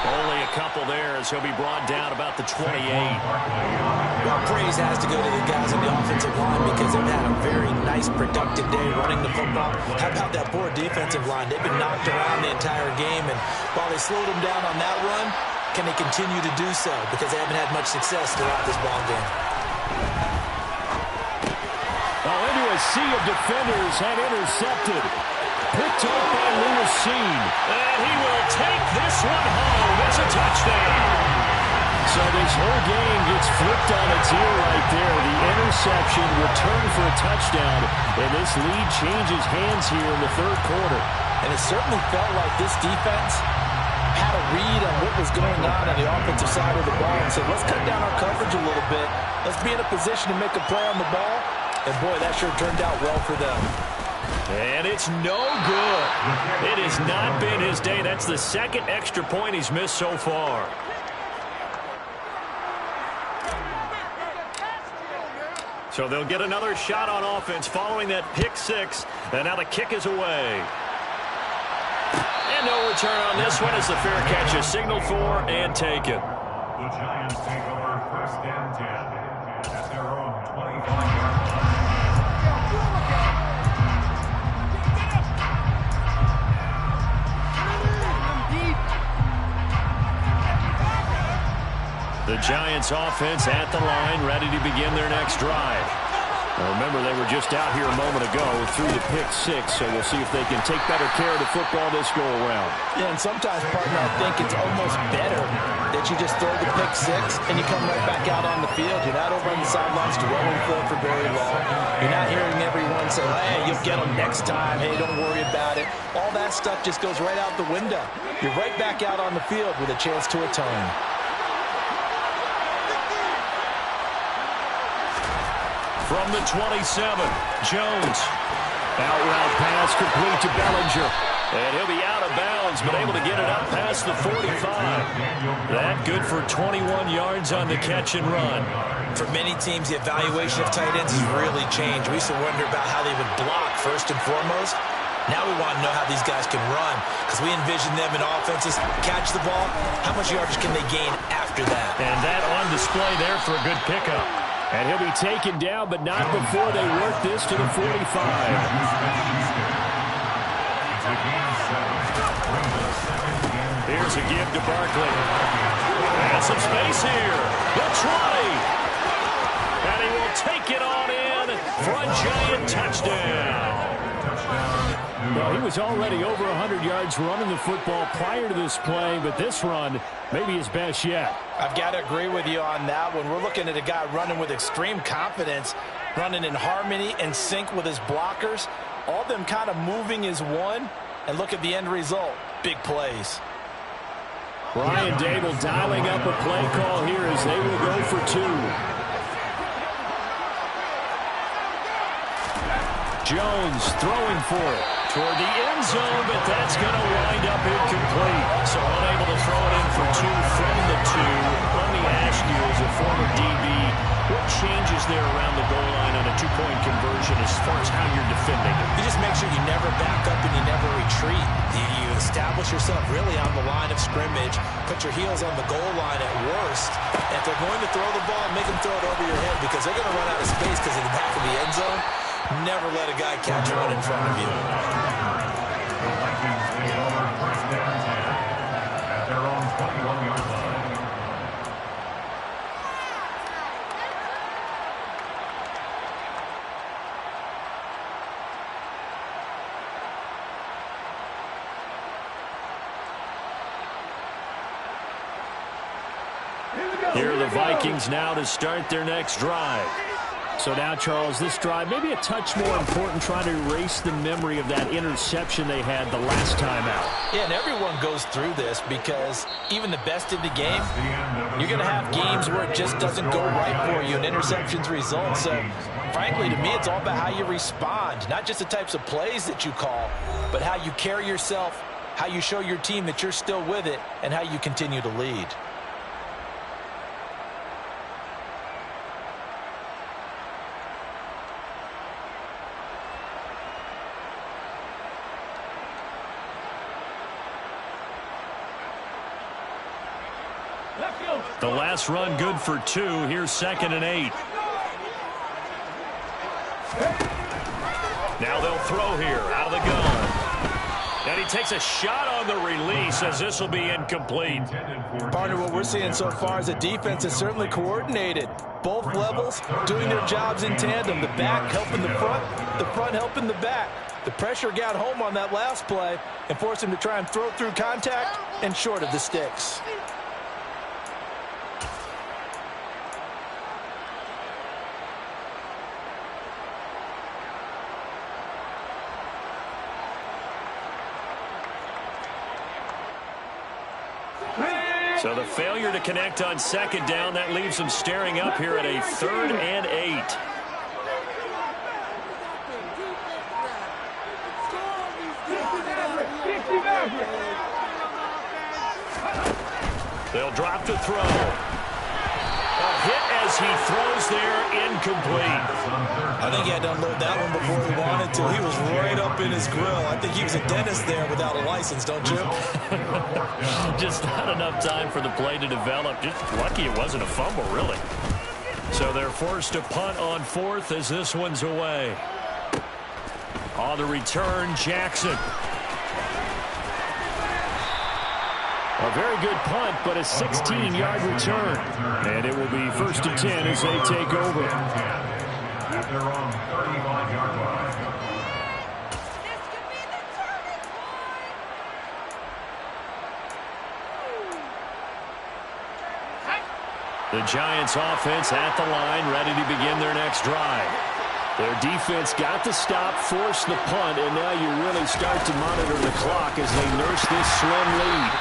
Only a couple there as he'll be brought down about the 28. Well, praise has to go to the guys on the offensive line because they've had a very nice, productive day running the football. How about that poor defensive line? They've been knocked around the entire game, and while they slowed them down on that run, can they continue to do so? Because they haven't had much success throughout this ball game. Into a sea of defenders and intercepted. Picked up by Lewisine. And he will take this one home. It's a touchdown. So this whole game gets flipped on its ear right there. The interception returned for a touchdown. And this lead changes hands here in the third quarter. And it certainly felt like this defense had a read on what was going on the offensive side of the ball and said, let's cut down our coverage a little bit. Let's be in a position to make a play on the ball. And, boy, that sure turned out well for them. And it's no good. It has not been his day. That's the second extra point he's missed so far. So they'll get another shot on offense following that pick six. And now the kick is away. And no return on this one as the fair catch is signaled for and taken. The Giants take over first and 10 at their own 25-yard line. The Giants offense at the line, ready to begin their next drive. Now remember, they were just out here a moment ago through the pick six, so we'll see if they can take better care of the football this go-around. Yeah, and sometimes, partner, I think it's almost better that you just throw the pick six and you come right back out on the field. You're not over on the sidelines dwelling for very long. You're not hearing everyone say, hey, you'll get them next time. Hey, don't worry about it. All that stuff just goes right out the window. You're right back out on the field with a chance to atone. From the 27, Jones. Out route pass complete to Bellinger. And he'll be out of bounds, but able to get it up past the 45. That good for 21 yards on the catch and run. For many teams, the evaluation of tight ends has really changed. We used to wonder about how they would block first and foremost. Now we want to know how these guys can run because we envision them in offenses catch the ball. How much yardage can they gain after that? And that on display there for a good pickup. And he'll be taken down, but not before they work this to the 45. Here's a give to Barkley. And some space here. The 20. And he will take it on in for a Giant touchdown. Well, he was already over 100 yards running the football prior to this play, but this run may be his best yet. I've got to agree with you on that one. We're looking at a guy running with extreme confidence, running in harmony and sync with his blockers. All of them kind of moving as one, and look at the end result. Big plays. Brian Dable dialing up a play call here as they will go for two. Jones throwing for it. toward the end zone, but that's going to wind up incomplete. So unable to throw it in for 2 from the 2. Let me ask you, as a former DB, what changes there around the goal line on a 2-point conversion as far as how you're defending it? You just make sure you never back up and you never retreat. You establish yourself really on the line of scrimmage, put your heels on the goal line at worst. If they're going to throw the ball, make them throw it over your head because they're going to run out of space because of the back of the end zone. Never let a guy catch one in front of you. The Vikings take over first down and 10 at their own 21-yard line. Here are the Vikings now to start their next drive. So now, Charles, this drive maybe a touch more important, trying to erase the memory of that interception they had the last time out. Yeah, and everyone goes through this because even the best in the game, you're going to have games where it just doesn't go right for you and interceptions result. So, frankly, to me, it's all about how you respond, not just the types of plays that you call, but how you carry yourself, how you show your team that you're still with it, and how you continue to lead. The last run good for 2. Here's 2nd and 8. Now they'll throw here out of the gun. And he takes a shot on the release as this will be incomplete. Partner, what we're seeing so far is the defense is certainly coordinated. Both levels doing their jobs in tandem. The back helping the front helping the back. The pressure got home on that last play and forced him to try and throw through contact and short of the sticks. So the failure to connect on 2nd down, that leaves them staring up here at a 3rd and 8. They'll drop to throw. A hit as he throws there, incomplete. I think he had to unload that one before he wanted to. He was right up in his grill. I think he was a dentist there without a license, don't you? Just not enough time for the play to develop. Just lucky it wasn't a fumble, really. So they're forced to punt on 4th as this one's away. On the return, Jackson. A very good punt, but a 16-yard return. And it will be 1st and 10 as they take over. At their own 35-yard line. The Giants offense at the line, ready to begin their next drive. Their defense got the stop, forced the punt, and now you really start to monitor the clock as they nurse this slim lead.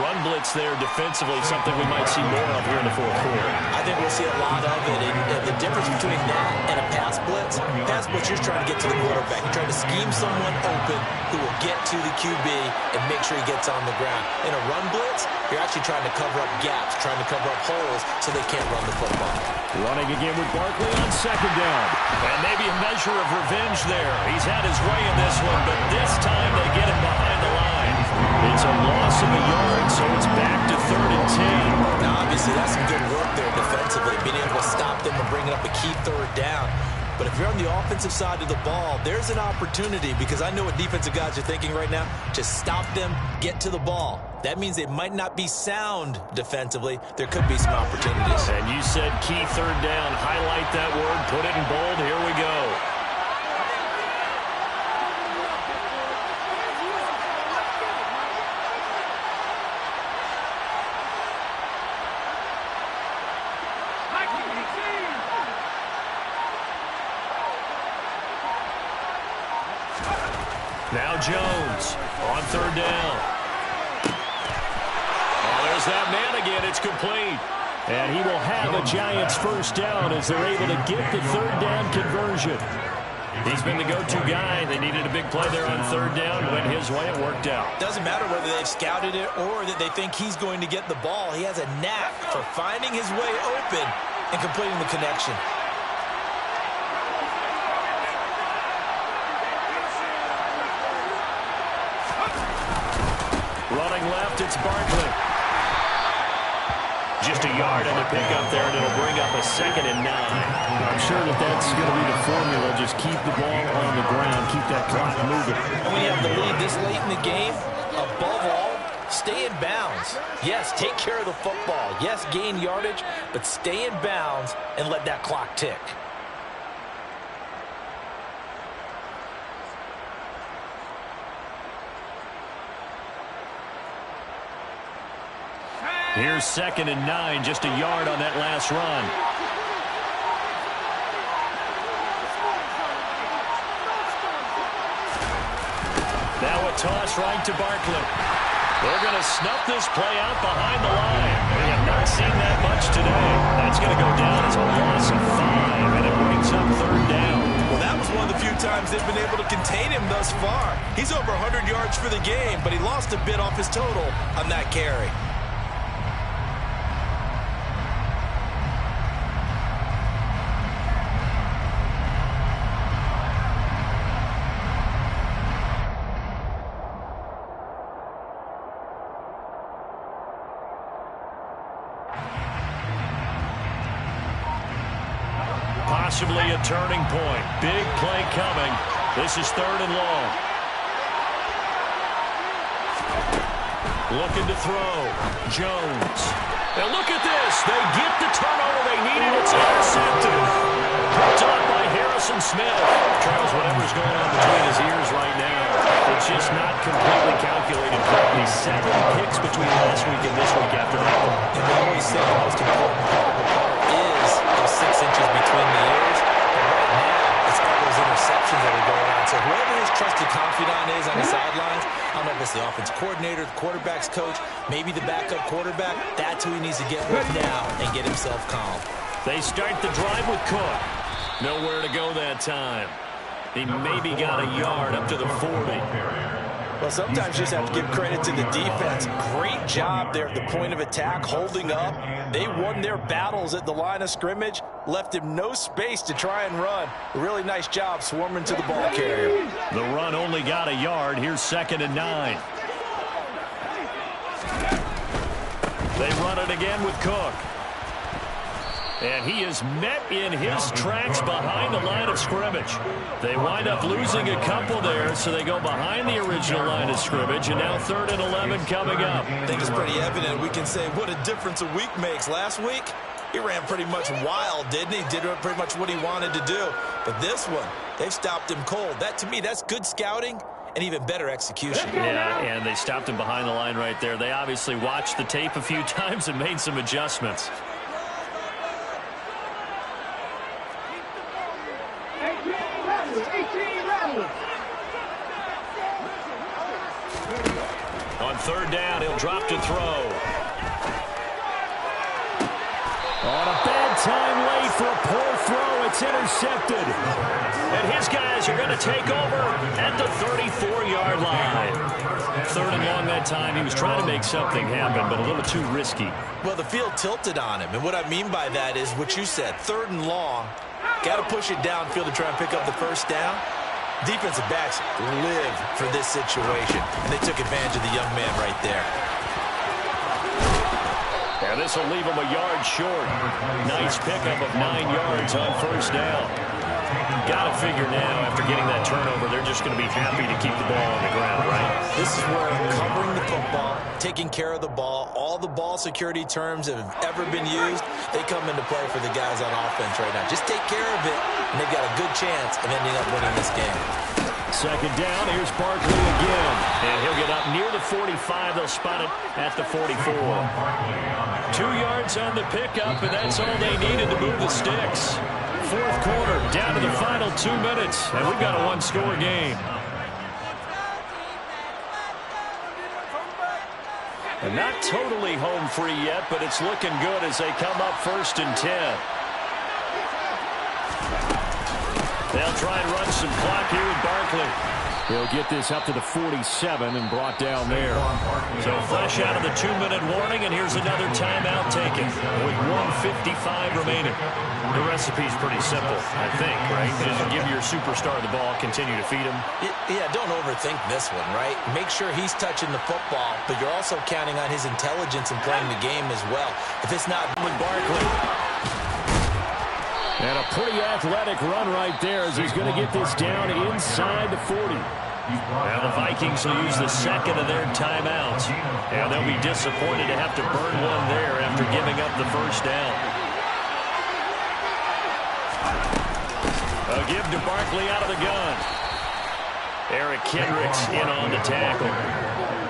Run blitz there defensively, something we might see more of here in the 4th quarter. I think we'll see a lot of it. And the difference between that and a pass blitz, you're trying to get to the quarterback. You're trying to scheme someone open who will get to the QB and make sure he gets on the ground. In a run blitz, you're actually trying to cover up gaps, trying to cover up holes so they can't run the football. Running again with Barkley on 2nd down. And maybe a measure of revenge there. He's had his way in this one, but this time they get him behind the line. It's a loss of a yard, so it's back to 3rd and 10. Now, obviously, that's some good work there defensively, being able to stop them and bringing up a key 3rd down. But if you're on the offensive side of the ball, there's an opportunity, because I know what defensive guys are thinking right now. Just stop them, get to the ball. That means they might not be sound defensively. There could be some opportunities. And you said key 3rd down. Highlight that word. Put it in bold. Here we go. Now Jones on 3rd down. Oh, there's that man again. It's complete. And he will have a Giants 1st down as they're able to get the 3rd down conversion. He's been the go-to guy. They needed a big play there on third down. Went his way. It worked out. Doesn't matter whether they've scouted it or that they think he's going to get the ball. He has a knack for finding his way open and completing the connection. Running left, it's Barkley. Just a yard on the pickup there, and it'll bring up a 2nd and 9. I'm sure that's going to be the formula. Just keep the ball on the ground. Keep that clock moving. And when you have the lead this late in the game, above all, stay in bounds. Yes, take care of the football. Yes, gain yardage, but stay in bounds and let that clock tick. Here's 2nd and 9, just a yard on that last run. Now a toss right to Barkley. They're going to snuff this play out behind the line. We have not seen that much today. That's going to go down as a loss of 5, and it brings up third down. Well, that was one of the few times they've been able to contain him thus far. He's over 100 yards for the game, but he lost a bit off his total on that carry. Possibly a turning point. Big play coming. This is 3rd and long. Looking to throw. Jones. And look at this. They get the turnover they needed. It's intercepted. Picked up by Harrison Smith. Trails whatever's going on between his ears right now. It's just not completely calculated correctly. 7 picks between last week and this week after that one. And we always say the most important part of the ball is those 6 inches between the ears. But right now, it's all those interceptions that are going on. So whoever his trusted confidant is on the sidelines, I don't know if it's the offense coordinator, the quarterback's coach, maybe the backup quarterback, that's who he needs to get with now and get himself calm. They start the drive with Cook. Nowhere to go that time. He maybe got a yard up to the 40. Well, sometimes you just have to give credit to the defense. Great job there at the point of attack, holding up. They won their battles at the line of scrimmage, left him no space to try and run. A really nice job swarming to the ball carrier. The run only got a yard. Here's 2nd and 9. They run it again with Cook. And he is met in his tracks behind the line of scrimmage. They wind up losing a couple there, so they go behind the original line of scrimmage, and now 3rd and 11 coming up. I think it's pretty evident. We can say what a difference a week makes. Last week, he ran pretty much wild, didn't he? Did pretty much what he wanted to do. But this one, they've stopped him cold. That, to me, that's good scouting and even better execution. Yeah, and they stopped him behind the line right there. They obviously watched the tape a few times and made some adjustments. On 3rd down, he'll drop to throw. On a bad time late for a poor throw. It's intercepted. And his guys are going to take over at the 34-yard line. 3rd and long that time. He was trying to make something happen, but a little too risky. Well, the field tilted on him. And what I mean by that is what you said. 3rd and long. Got to push it downfield to try and pick up the first down. Defensive backs live for this situation, and they took advantage of the young man right there. And this will leave him a yard short. Nice pickup of 9 yards on 1st down. Got to figure now, after getting that turnover, they're just going to be happy to keep the ball on the ground, right? This is where covering the football, taking care of the ball, all the ball security terms that have ever been used, they come into play for the guys on offense right now. Just take care of it, and they've got a good chance of ending up winning this game. 2nd down, here's Barkley again. And he'll get up near the 45. They'll spot it at the 44. 2 yards on the pickup, and that's all they needed to move the sticks. 4th quarter, down to the final 2 minutes, and we've got a 1-score game. And not totally home free yet, but it's looking good as they come up 1st and 10. They'll try and run some clock here with Barkley. He'll get this up to the 47 and brought down there. So fresh out of the 2-minute warning, and here's another timeout taken with 1:55 remaining. The recipe's pretty simple, I think, right? Just give your superstar the ball, continue to feed him. Yeah, don't overthink this one, right? Make sure he's touching the football, but you're also counting on his intelligence in playing the game as well. If it's not with Barkley. And a pretty athletic run right there as he's going to get this down inside the 40. Now the Vikings will use the second of their timeouts. And they'll be disappointed to have to burn one there after giving up the first down. A give to Barkley out of the gun. Eric Kendricks in on the tackle.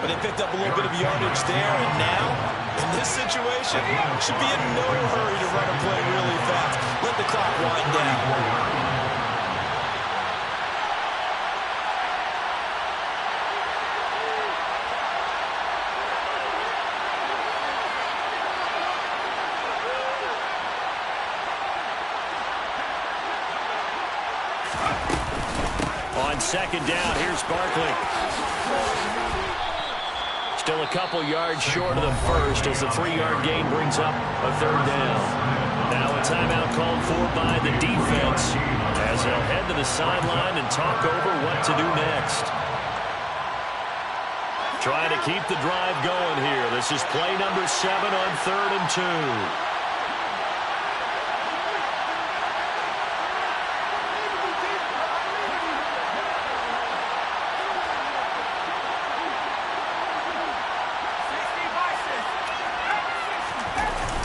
But they picked up a little bit of yardage there, and now, in this situation, should be in no hurry to run a play really fast. Let the clock wind down. On second down, here's Barkley. Still a couple yards short of the first as the 3-yard gain brings up a third down. Now a timeout called for by the defense as they'll head to the sideline and talk over what to do next. Trying to keep the drive going here. This is play number 7 on 3rd and 2.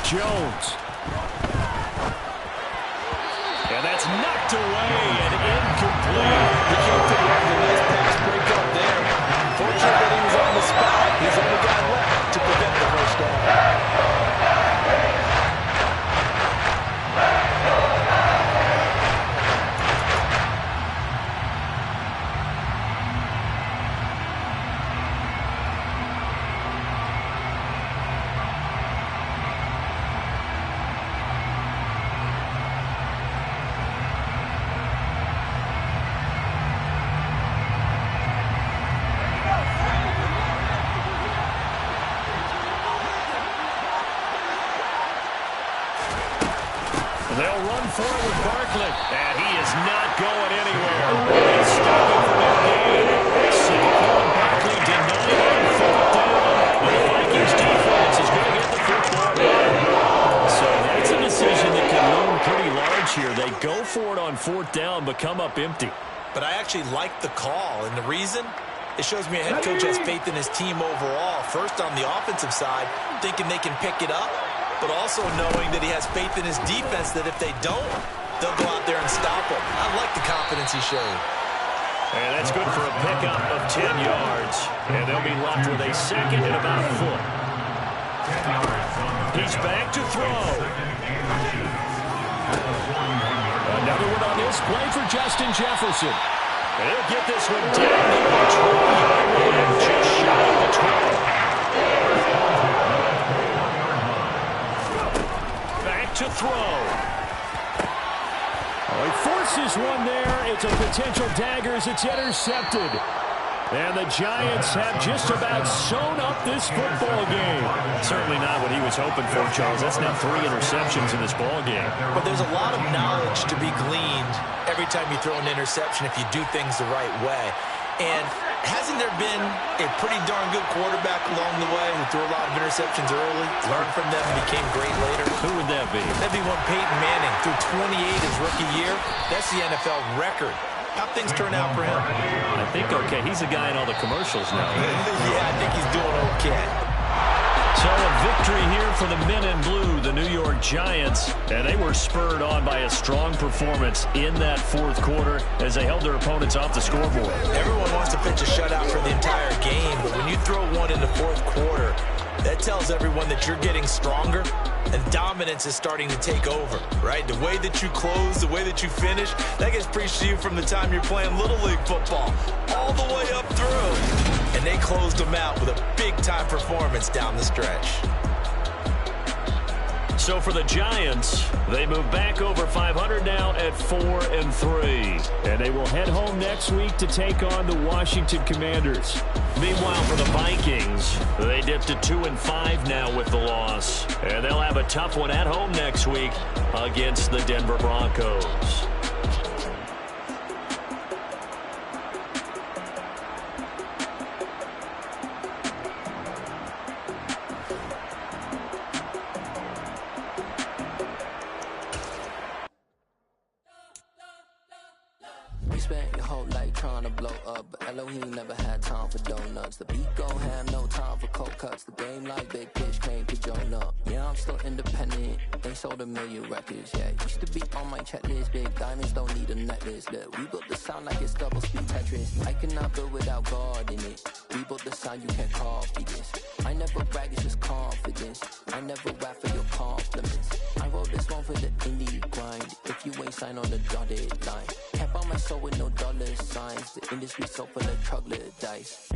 Jones. And that's knocked away and incomplete. He came to the end of the nice pass breakup there. Fortunate that he was on the spot. He's only got left to prevent the first down. They'll run forward Barkley, and he is not going anywhere. He's stopping for no gain. Saquon Barkley denied on 4th down. The Vikings defense is going to get the football back. So that's a decision that can loom pretty large here. They go for it on 4th down, but come up empty. But I actually like the call, and the reason? It shows me a head coach has faith in his team overall. First on the offensive side, thinking they can pick it up, but also knowing that he has faith in his defense that if they don't, they'll go out there and stop him. I like the confidence he showed. And that's good for a pickup of 10 yards. And they'll be left with a second and about a foot. He's back to throw. Another one on this play for Justin Jefferson. And he'll get this one down to the 12-yard line, just shy of the 12. Back to throw. Oh, he forces one there. It's a potential dagger as it's intercepted. And the Giants have just about sewn up this football game. Certainly not what he was hoping for, Charles. That's now 3 interceptions in this ball game. But there's a lot of knowledge to be gleaned every time you throw an interception if you do things the right way. And hasn't there been a pretty darn good quarterback along the way who threw a lot of interceptions early, learned from them, and became great later? Who would that be? That'd be one Peyton Manning threw 28 his rookie year. That's the NFL record. How'd things turn out for him? I think okay. He's a guy in all the commercials now. Yeah, I think he's doing okay. So a victory here for the men in blue, the New York Giants. And they were spurred on by a strong performance in that 4th quarter as they held their opponents off the scoreboard. Everyone wants to pitch a shutout for the entire game, but when you throw one in the 4th quarter, that tells everyone that you're getting stronger and dominance is starting to take over, right? The way that you close, the way that you finish, that gets preached to you from the time you're playing Little League football all the way up through. And they closed them out with a big-time performance down the stretch. So for the Giants, they move back over 500 now at 4-3. And they will head home next week to take on the Washington Commanders. Meanwhile, for the Vikings, they dipped to 2-5 now with the loss. And they'll have a tough one at home next week against the Denver Broncos. Spent your whole life trying to blow up, but Elohim never had time for donuts. The beat gon' have no time for cold cuts. The game like Big Pitch came to join up. Yeah, I'm still independent. They sold 1 million records. Yeah, used to be on my checklist. Big diamonds don't need a necklace. Look, we built the sound like it's double speed Tetris. I cannot build without God in it. We built the sound, you can't copy this. I never brag, it's just confidence. I never rap for your compliments. I wrote this one for the indie grind. If you ain't signed on the dotted line, can't buy my soul with no dollar signs. The industry so full of troglodytes.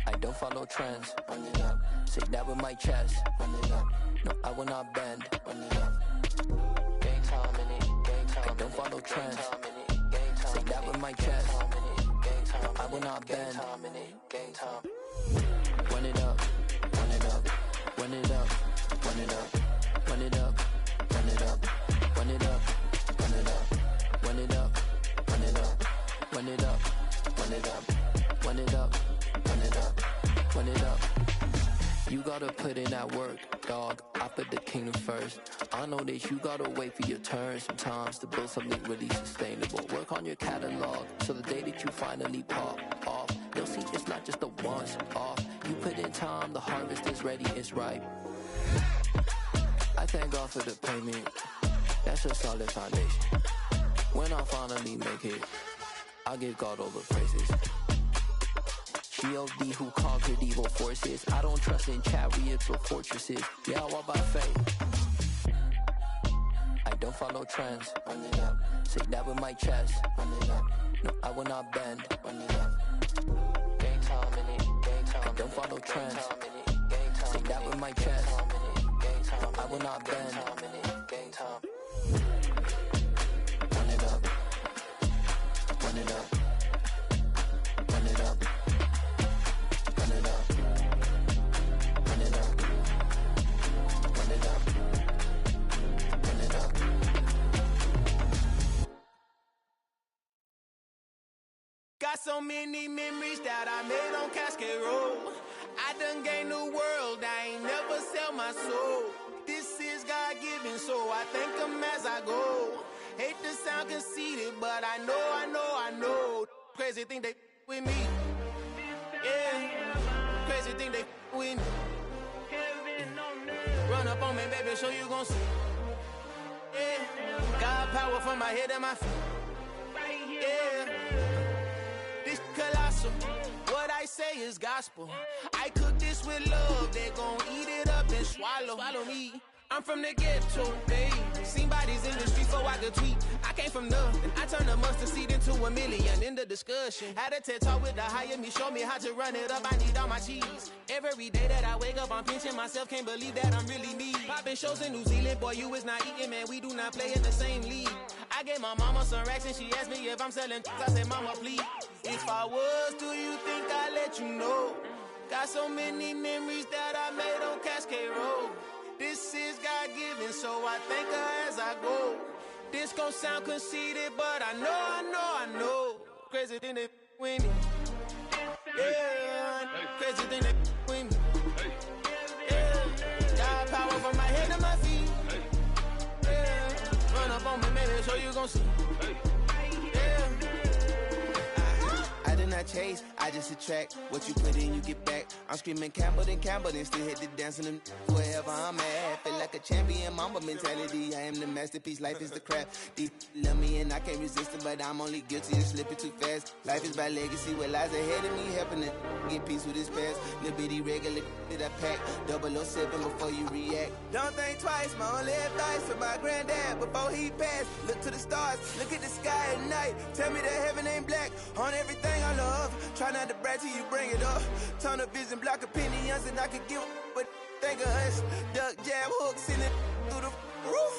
I don't follow trends. Run it up. Say that with my chest. Run it up. No, I will not bend. Run it up. Game time in it. Game time. I don't follow trends. Say that with my chest. No, I will not bend. Game time. Run it up. Run it up. Run it up. Run it up. Run it up. Run it up. Run it up. Run it up. Run it up. Run it up. Run it up. Run it up. Run it up. Run it up. Run it up. You gotta put in that work, dog. I put the kingdom first. I know that you gotta wait for your turn sometimes to build something really sustainable. Work on your catalog so the day that you finally pop off, you'll see it's not just a once off. You put in time, the harvest is ready, it's ripe. I thank God for the payment. That's a solid foundation. When I finally make it, I give God all the praises. G.O.D. who conquered evil forces. I don't trust in chariots or fortresses. Yeah, I walk by faith. I don't follow trends. Run it up. Say that with my chest. Run it up. No, I will not bend. Run it up. Game time in it. Game time. I don't follow trends. Say that with my chest. No, I will not bend. Game time. Run it up. Run it up. Run it up. Run it up. Run it up. Run it up. Run it up. Got so many memories that I made on Cascade Road. I done gained the world, I ain't never sell my soul. This is God-given, so I thank him as I go. Hate to sound conceited, but I know. Crazy thing they with me. Yeah, crazy thing they with me. Run up on me, baby, show you gon' see. Yeah, God power from my head and my feet. Yeah, this colossal. What I say is gospel. I cook this with love, they gon' eat it up and swallow me. I'm from the ghetto, baby. Seen bodies in the street so I could tweet. I came from nothing. I turned a mustard seed into $1 million in the discussion. Had a TED talk with the higher me, show me how to run it up. I need all my cheese. Every day that I wake up, I'm pinching myself. Can't believe that I'm really me. Popping shows in New Zealand, boy, you is not eating, man. We do not play in the same league. I gave my mama some racks and she asked me if I'm selling. I said, mama, please. If I was, do you think I'd let you know? Got so many memories that I made on Cascade Road. This is God-given, so I thank her as I go. This gon' sound conceited, but I know. Crazy thing they with me. Yeah, crazy thing they with me. Yeah, God power from my head to my feet. Yeah, run up on me, maybe so you gon' see. Yeah. I did not chase, I just attract. What you put in, you get back. I'm screaming Campbell, then still hit the dancing them wherever I'm at. Feel like a champion, mamba mentality. I am the masterpiece, life is the crap. These love me and I can't resist it, but I'm only guilty of slipping too fast. Life is by legacy, what lies ahead of me, helping to get peace with this past. Little bitty regular that I pack, 007 before you react. Don't think twice, my only advice for my granddad before he passed. Look to the stars, look at the sky at night. Tell me that heaven ain't black on everything I love. Try not to brag till you bring it up. Tunnel vision, block opinions, and I could give but think of us. Duck jab hooks in it through the roof.